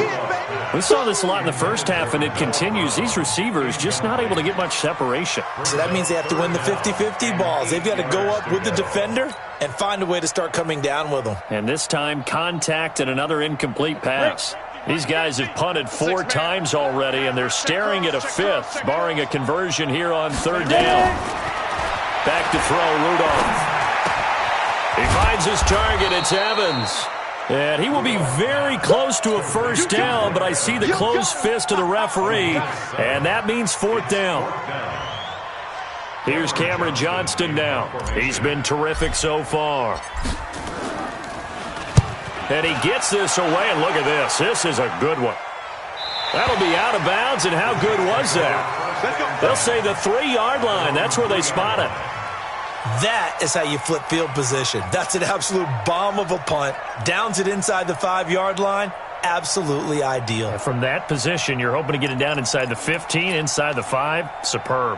We saw this a lot in the first half, and it continues. These receivers just not able to get much separation. So that means they have to win the 50-50 balls. They've got to go up with the defender and find a way to start coming down with them. And this time, contact and another incomplete pass. These guys have punted 4 times already, and they're staring at a 5th, barring a conversion here on 3rd down. Back to throw, Rudolph. He finds his target. It's Evans. And he will be very close to a first down, but I see the closed fist of the referee, and that means 4th down. Here's Cameron Johnston now. He's been terrific so far. And he gets this away, and look at this. This is a good one. That'll be out of bounds, and how good was that? They'll say the 3-yard line. That's where they spot it. That is how you flip field position. That's an absolute bomb of a punt. Downs it inside the 5-yard line. Absolutely ideal. And from that position, you're hoping to get it down inside the 15, inside the 5. Superb.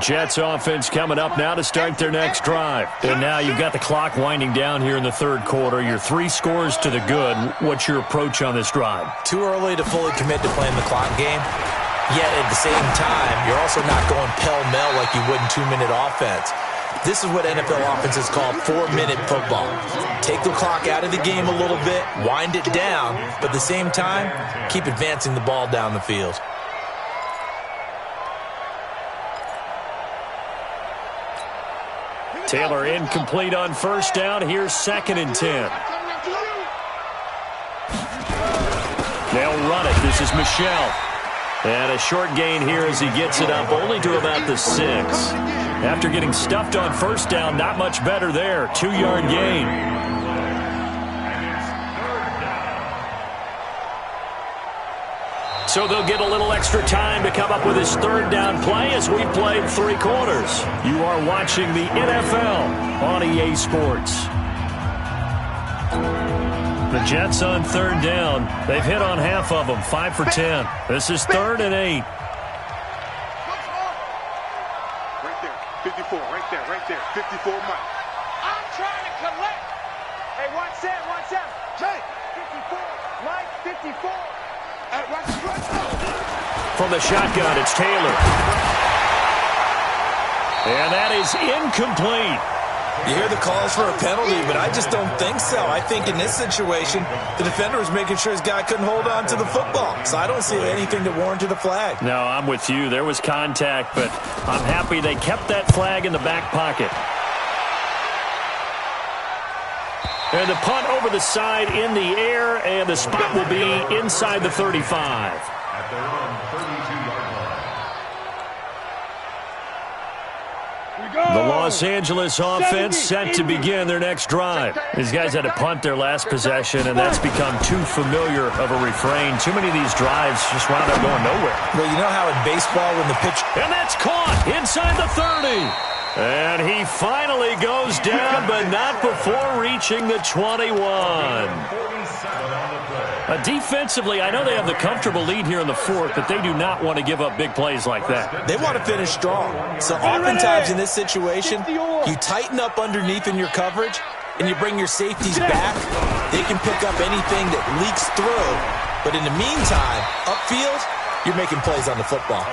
Jets offense coming up now to start their next drive. And now you've got the clock winding down here in the 3rd quarter. You're 3 scores to the good. What's your approach on this drive? Too early to fully commit to playing the clock game. Yet at the same time, you're also not going pell-mell like you would in 2-minute offense. This is what NFL offenses call 4-minute football. Take the clock out of the game a little bit, wind it down, but at the same time, keep advancing the ball down the field. Taylor incomplete on first down. Here's 2nd and 10. They'll run it. This is Michel. And a short gain here as he gets it up only to about the 6. After getting stuffed on first down, not much better there. 2-yard gain. So they'll get a little extra time to come up with his 3rd down play as we played 3 quarters. You are watching the NFL on EA Sports. The Jets on 3rd down. They've hit on half of them, 5 for 10. This is 3rd and 8. Right there, 54, right there, 54, Mike. I'm trying to collect. Hey, watch that. Jay, 54, Mike, 54. Hey, watch it. From the shotgun, it's Taylor. And that is incomplete. You hear the calls for a penalty, but I just don't think so. I think in this situation, the defender was making sure his guy couldn't hold on to the football. So I don't see anything to warrant a flag. No, I'm with you. There was contact, but I'm happy they kept that flag in the back pocket. And the punt over the side in the air, and the spot will be inside the 35. At their own 32-yard line. The Los Angeles offense set to begin their next drive. These guys had to punt their last possession, and that's become too familiar of a refrain. Too many of these drives just wound up going nowhere. Well, you know how in baseball when the pitch... And that's caught inside the 30. And he finally goes down, but not before reaching the 21. Defensively, I know they have the comfortable lead here in the fourth, but they do not want to give up big plays like that. They want to finish strong. So oftentimes in this situation, you tighten up underneath in your coverage, and you bring your safeties back. They can pick up anything that leaks through. But in the meantime, upfield, you're making plays on the football.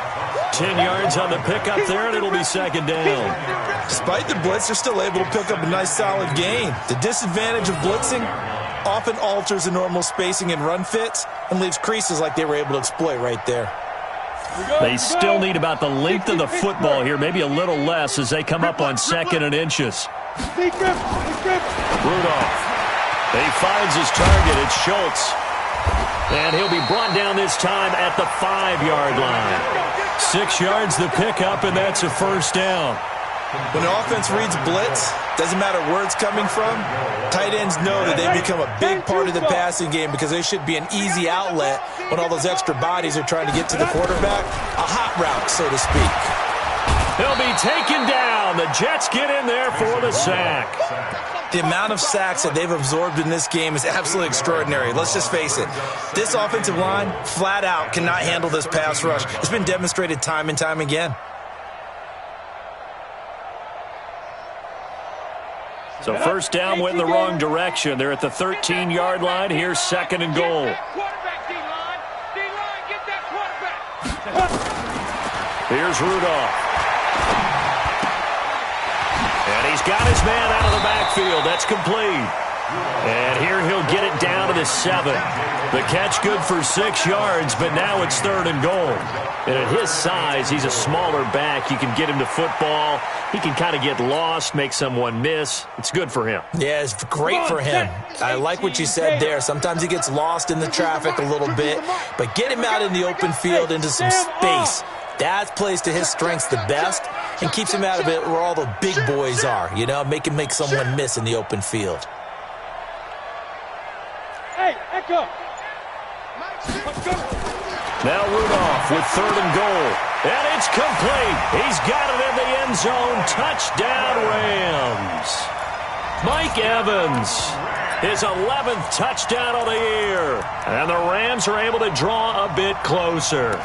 10 yards on the pickup there, and it'll be second down. Despite the blitz, they're still able to pick up a nice, solid gain. The disadvantage of blitzing often alters the normal spacing and run fits and leaves creases like they were able to exploit right there. They still need about the length of the football here, maybe a little less as they come up on 2nd and inches. Rudolph. He finds his target. It's Schultz. And he'll be brought down this time at the 5-yard line. 6 yards the pickup, and that's a first down. When the offense reads blitz, doesn't matter where it's coming from, tight ends know that they become a big part of the passing game because they should be an easy outlet when all those extra bodies are trying to get to the quarterback. A hot route, so to speak. He'll be taken down. The Jets get in there for the sack. The amount of sacks that they've absorbed in this game is absolutely extraordinary. Let's just face it. This offensive line, flat out, cannot handle this pass rush. It's been demonstrated time and time again. So first down went in the wrong direction. They're at the 13-yard line. Here's 2nd and goal. Here's Rudolph. And he's got his man out of the backfield. That's complete. And here he'll get it down to the 7. The catch good for 6 yards, but now it's 3rd and goal. And at his size, he's a smaller back. You can get him to football. He can kind of get lost, make someone miss. It's good for him. Yeah, it's great for him. I like what you said there. Sometimes he gets lost in the traffic a little bit, but get him out in the open field into some space. That plays to his strengths the best and keeps him out of it where all the big boys are, you know, make him make someone miss in the open field. Hey, Echo. Now Rudolph with 3rd and goal. And it's complete. He's got it in the end zone. Touchdown, Rams. Mike Evans, his 11th touchdown of the year. And the Rams are able to draw a bit closer.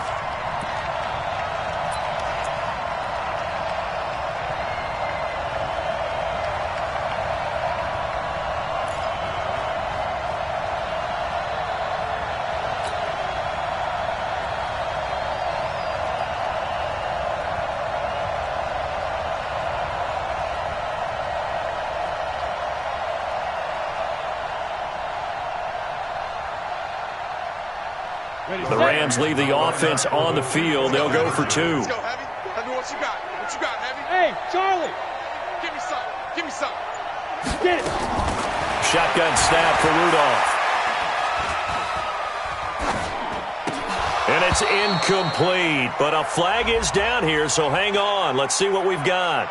The Rams leave the offense on the field. They'll go for 2. Let's go, Heavy. Heavy, what you got? What you got, Heavy? Hey, Charlie. Give me something. Give me something. Get it. Shotgun snap for Rudolph. And it's incomplete, but a flag is down here, so hang on. Let's see what we've got.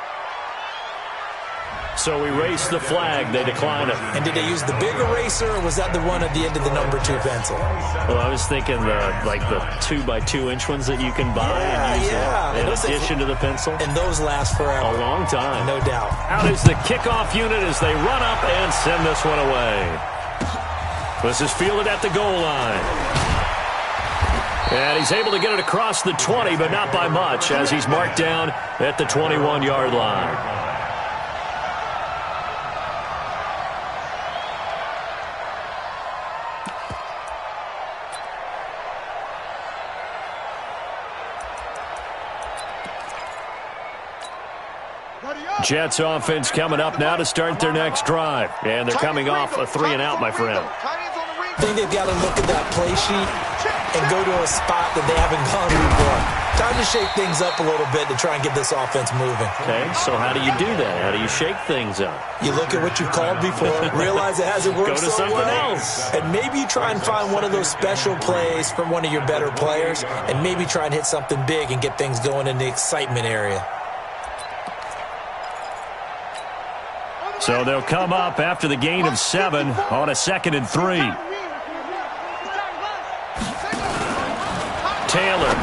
So we race the flag. They decline it. And did they use the big eraser, or was that the one at the end of the number 2 pencil? Well, I was thinking the 2x2-inch ones that you can buy and use in addition to the pencil. And those last forever. A long time. No doubt. Out is the kickoff unit as they run up and send this one away. This is fielded at the goal line. And he's able to get it across the 20, but not by much, as he's marked down at the 21-yard line. Jets offense coming up now to start their next drive. And they're coming off a 3-and-out, my friend. I think they've got to look at that play sheet and go to a spot that they haven't gone before. Time to shake things up a little bit to try and get this offense moving. Okay, so how do you do that? How do you shake things up? You look at what you've called before, realize it hasn't worked so well. Go to something else. And maybe you try and find one of those special plays from one of your better players, and maybe try and hit something big and get things going in the excitement area. So they'll come up after the gain of 7 on a 2nd and 3. Taylor.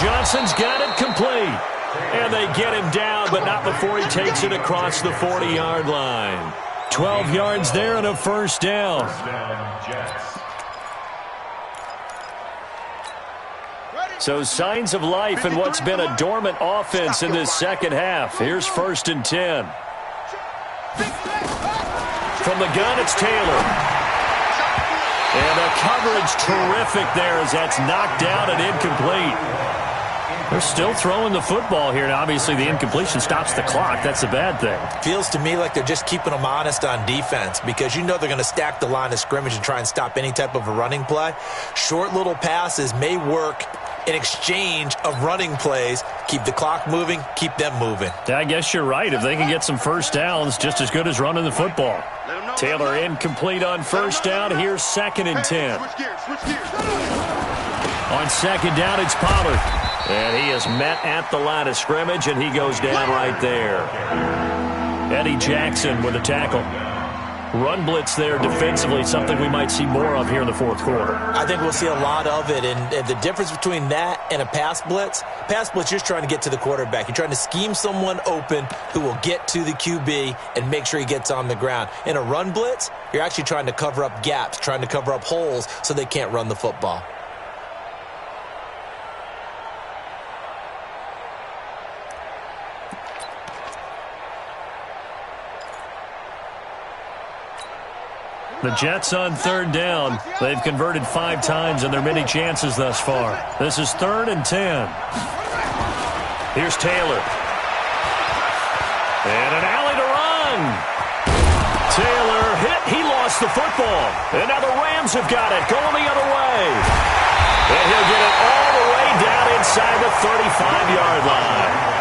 Johnson's got it complete. And they get him down, but not before he takes it across the 40-yard line. 12 yards there and a first down. So signs of life in what's been a dormant offense in this second half. Here's 1st and 10. From the gun, it's Taylor. And the coverage terrific there as that's knocked down and incomplete. They're still throwing the football here, and obviously the incompletion stops the clock. That's a bad thing. Feels to me like they're just keeping them honest on defense because you know they're going to stack the line of scrimmage and try and stop any type of a running play. Short little passes may work in exchange of running plays. Keep the clock moving, keep them moving. Yeah, I guess you're right. If they can get some first downs, just as good as running the football. Taylor incomplete on first down. Here's 2nd and 10. On 2nd down, it's Pollard. And he is met at the line of scrimmage, and he goes down right there. Eddie Jackson with a tackle. Run blitz there defensively, something we might see more of here in the 4th quarter. I think we'll see a lot of it, and the difference between that and a pass blitz, you're just trying to get to the quarterback. You're trying to scheme someone open who will get to the QB and make sure he gets on the ground. In a run blitz, you're actually trying to cover up gaps, trying to cover up holes so they can't run the football. The Jets on 3rd down. They've converted 5 times in their many chances thus far. This is 3rd and 10. Here's Taylor. And an alley to run. Taylor hit. He lost the football. And now the Rams have got it. Going the other way. And he'll get it all the way down inside the 35-yard line.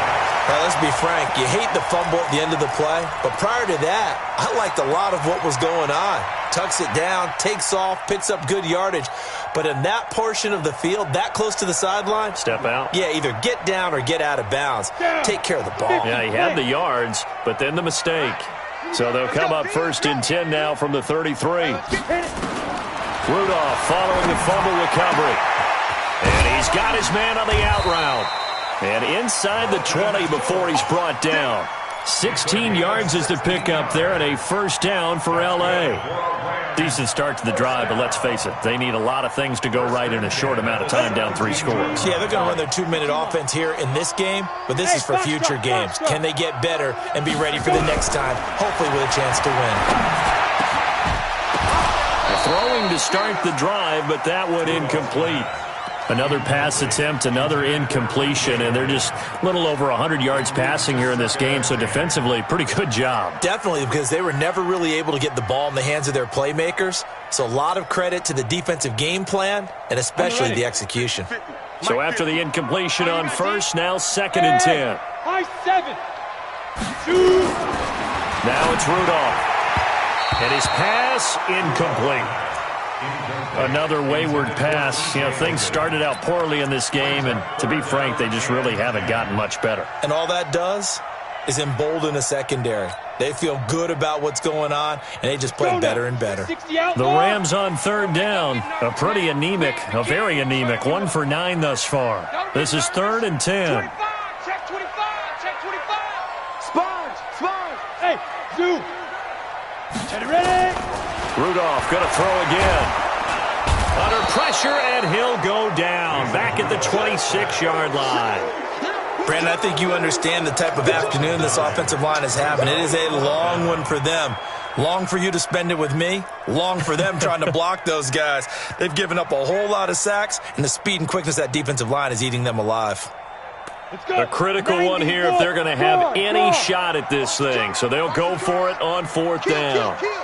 Now, let's be frank. You hate the fumble at the end of the play, but prior to that, I liked a lot of what was going on. Tucks it down, takes off, picks up good yardage. But in that portion of the field, that close to the sideline, step out. Yeah, either get down or get out of bounds. Take care of the ball. Yeah, he had the yards, but then the mistake. So they'll come up 1st and 10 now from the 33. Rudolph following the fumble recovery. And he's got his man on the out route. And inside the 20 before he's brought down. 16 yards is the pickup there and a first down for L.A. Decent start to the drive, but let's face it, they need a lot of things to go right in a short amount of time down 3 scores. Yeah, they're going to run their 2-minute offense here in this game, but this is for future games. Can they get better and be ready for the next time, hopefully with a chance to win? Throwing to start the drive, but that one incomplete. Another pass attempt, another incompletion, and they're just a little over 100 yards passing here in this game, so defensively, pretty good job. Definitely, because they were never really able to get the ball in the hands of their playmakers, so a lot of credit to the defensive game plan, and especially the execution. So after the incompletion on first, now 2nd and 10. High 7. Now it's Rudolph. And his pass incomplete. Another wayward pass. You know, things started out poorly in this game, and to be frank, they just really haven't gotten much better. And all that does is embolden a secondary. They feel good about what's going on, and they just play better and better. The Rams on 3rd down. A very anemic, 1 for 9 thus far. This is 3rd and 10. Check 25, check 25. Sponge. Hey, Zoo. Get ready. Rudolph going to throw again. Under pressure, and he'll go down. Back at the 26-yard line. Brandon, I think you understand the type of afternoon this offensive line is having. It is a long one for them. Long for you to spend it with me. Long for them trying to block those guys. They've given up a whole lot of sacks, and the speed and quickness of that defensive line is eating them alive. A critical one here if they're going to have any shot at this thing. So they'll go for it on 4th down. Kill.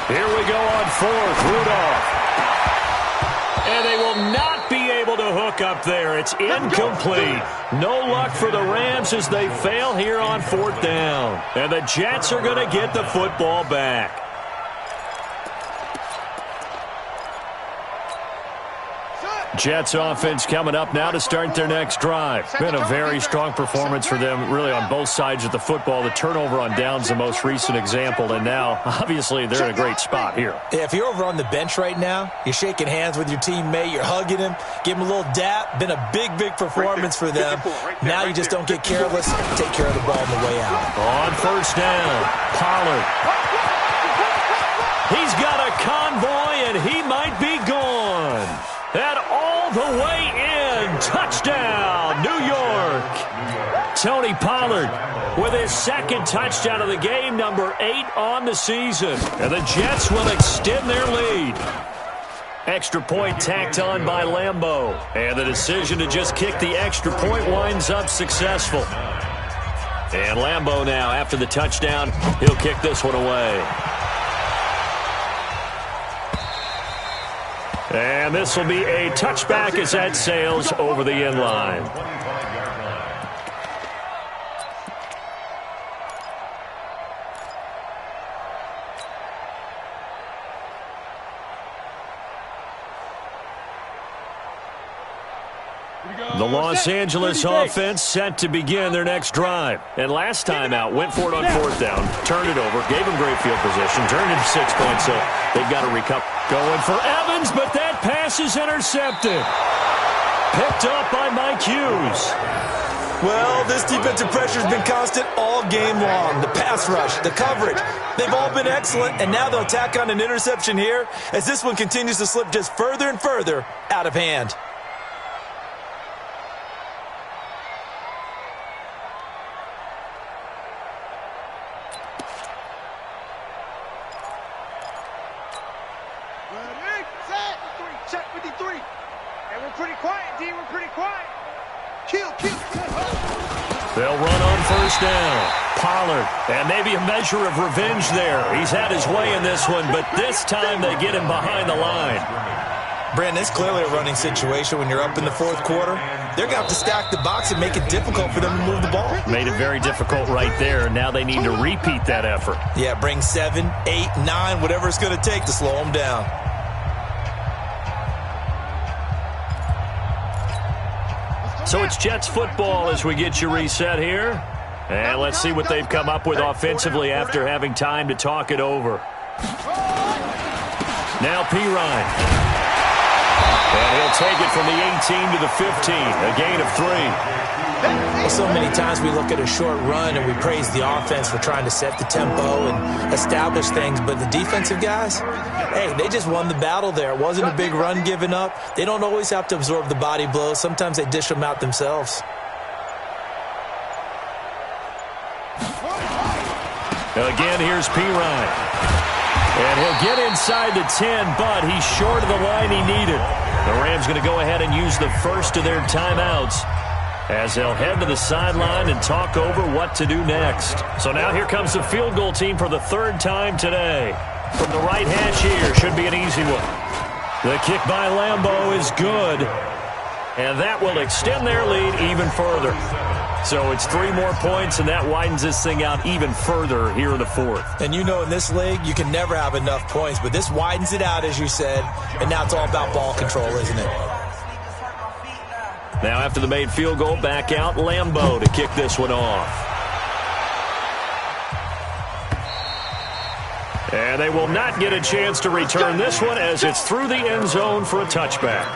Here we go on 4th, Rudolph. And they will not be able to hook up there. It's incomplete. No luck for the Rams as they fail here on 4th down. And the Jets are going to get the football back. Jets offense coming up now to start their next drive. Been a very strong performance for them, really, on both sides of the football. The turnover on downs the most recent example, and now, obviously, they're in a great spot here. Yeah, if you're over on the bench right now, you're shaking hands with your teammate, you're hugging him, give him a little dap. Been a big, big performance for them. Now you just don't get careless. Take care of the ball on the way out. On first down, Pollard. He's got a convoy, and he might be gone. And all the way in. Touchdown, New York. Tony Pollard with his second touchdown of the game, number 8 on the season. And the Jets will extend their lead. Extra point tacked on by Lambeau. And the decision to just kick the extra point winds up successful. And Lambeau now, after the touchdown, he'll kick this one away. And this will be a touchback as that sails over the end line. The Los Angeles offense set to begin their next drive. And last time out, went for it on fourth down, turned it over, gave them great field position, turned into 6 points, so they've got to recover. Going for Evans, but that pass is intercepted. Picked up by Mike Hughes. Well, this defensive pressure has been constant all game long. The pass rush, the coverage, they've all been excellent, and now they'll tack on an interception here as this one continues to slip just further and further out of hand. Check 53. And we're pretty quiet, D. We're pretty quiet. Kill. They'll run on first down. Pollard, and maybe a measure of revenge there. He's had his way in this one, but this time they get him behind the line. Brandon, it's clearly a running situation when you're up in the fourth quarter. They're going to have to stack the box and make it difficult for them to move the ball. Made it very difficult right there. Now they need to repeat that effort. Yeah, bring 7, 8, 9, whatever it's going to take to slow them down. So it's Jets football as we get you reset here. And let's see what they've come up with offensively after having time to talk it over. Now Pirine. And he'll take it from the 18 to the 15, a gain of 3. Well, so many times we look at a short run and we praise the offense for trying to set the tempo and establish things, but the defensive guys, hey, they just won the battle there. It wasn't a big run given up. They don't always have to absorb the body blows. Sometimes they dish them out themselves. Again, here's Pirine. And he'll get inside the 10, but he's short of the line he needed. The Rams going to go ahead and use the first of their timeouts as they'll head to the sideline and talk over what to do next. So now here comes the field goal team for the third time today. From the right hash here, should be an easy one. The kick by Lambeau is good, and that will extend their lead even further. So it's 3 more points, and that widens this thing out even further here in the fourth. And you know in this league, you can never have enough points, but this widens it out, as you said, and now it's all about ball control, isn't it? Now after the made field goal, back out Lambeau to kick this one off. And they will not get a chance to return this one as it's through the end zone for a touchback.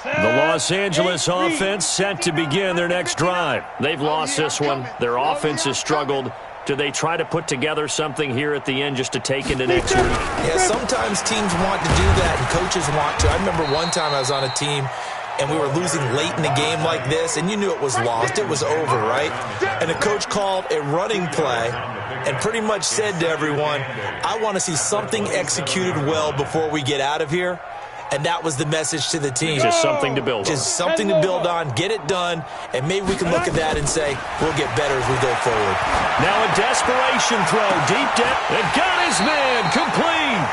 The Los Angeles offense set to begin their next drive. They've lost this one. Their offense has struggled. Do they try to put together something here at the end just to take into next week? Yeah, sometimes teams want to do that and coaches want to. I remember one time I was on a team and we were losing late in the game like this, and you knew it was lost. It was over, right? And the coach called a running play and pretty much said to everyone, I want to see something executed well before we get out of here. And that was the message to the team. Just something to build on. Just something to build on, get it done, and maybe we can look at that and say, we'll get better as we go forward. Now a desperation throw, deep depth, and got his man complete.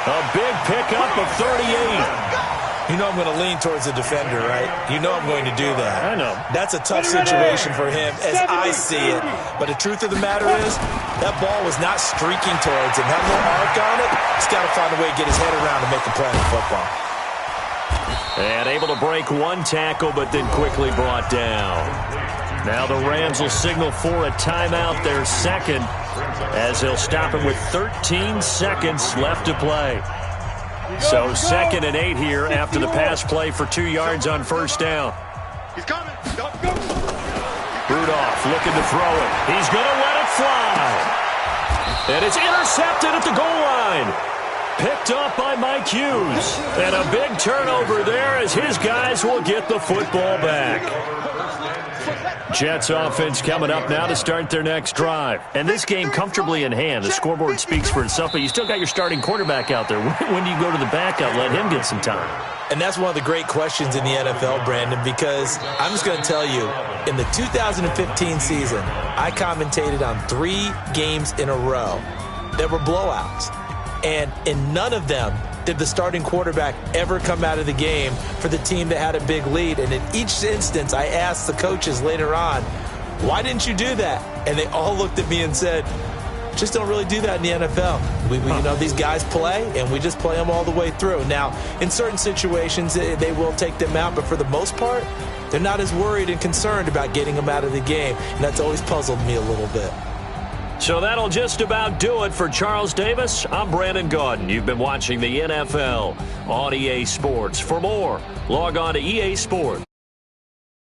A big pickup of 38. You know I'm going to lean towards the defender, right? You know I'm going to do that. I know. That's a tough situation for him as I see it. But the truth of the matter is, that ball was not streaking towards him. That little arc on it, he's got to find a way to get his head around to make a play in football. And able to break one tackle, but then quickly brought down. Now the Rams will signal for a timeout, their second, as they'll stop it with 13 seconds left to play. So 2nd and 8 here after the pass play for 2 yards on first down. He's coming. Go. Rudolph looking to throw it. He's going to let it fly. And it's intercepted at the goal line. Picked up by Mike Hughes. And a big turnover there as his guys will get the football back. Jets offense coming up now to start their next drive. And this game comfortably in hand. The scoreboard speaks for itself, but you still got your starting quarterback out there. When do you go to the backup, let him get some time? And that's one of the great questions in the NFL, Brandon, because I'm just going to tell you, in the 2015 season, I commentated on 3 games in a row that were blowouts. And in none of them did the starting quarterback ever come out of the game for the team that had a big lead. And in each instance, I asked the coaches later on, why didn't you do that? And they all looked at me and said, just don't really do that in the NFL. You know, these guys play, and we just play them all the way through. Now, in certain situations, they will take them out, but for the most part, they're not as worried and concerned about getting them out of the game. And that's always puzzled me a little bit. So that'll just about do it for Charles Davis. I'm Brandon Gaudin. You've been watching the NFL on EA Sports. For more, log on to EA Sports.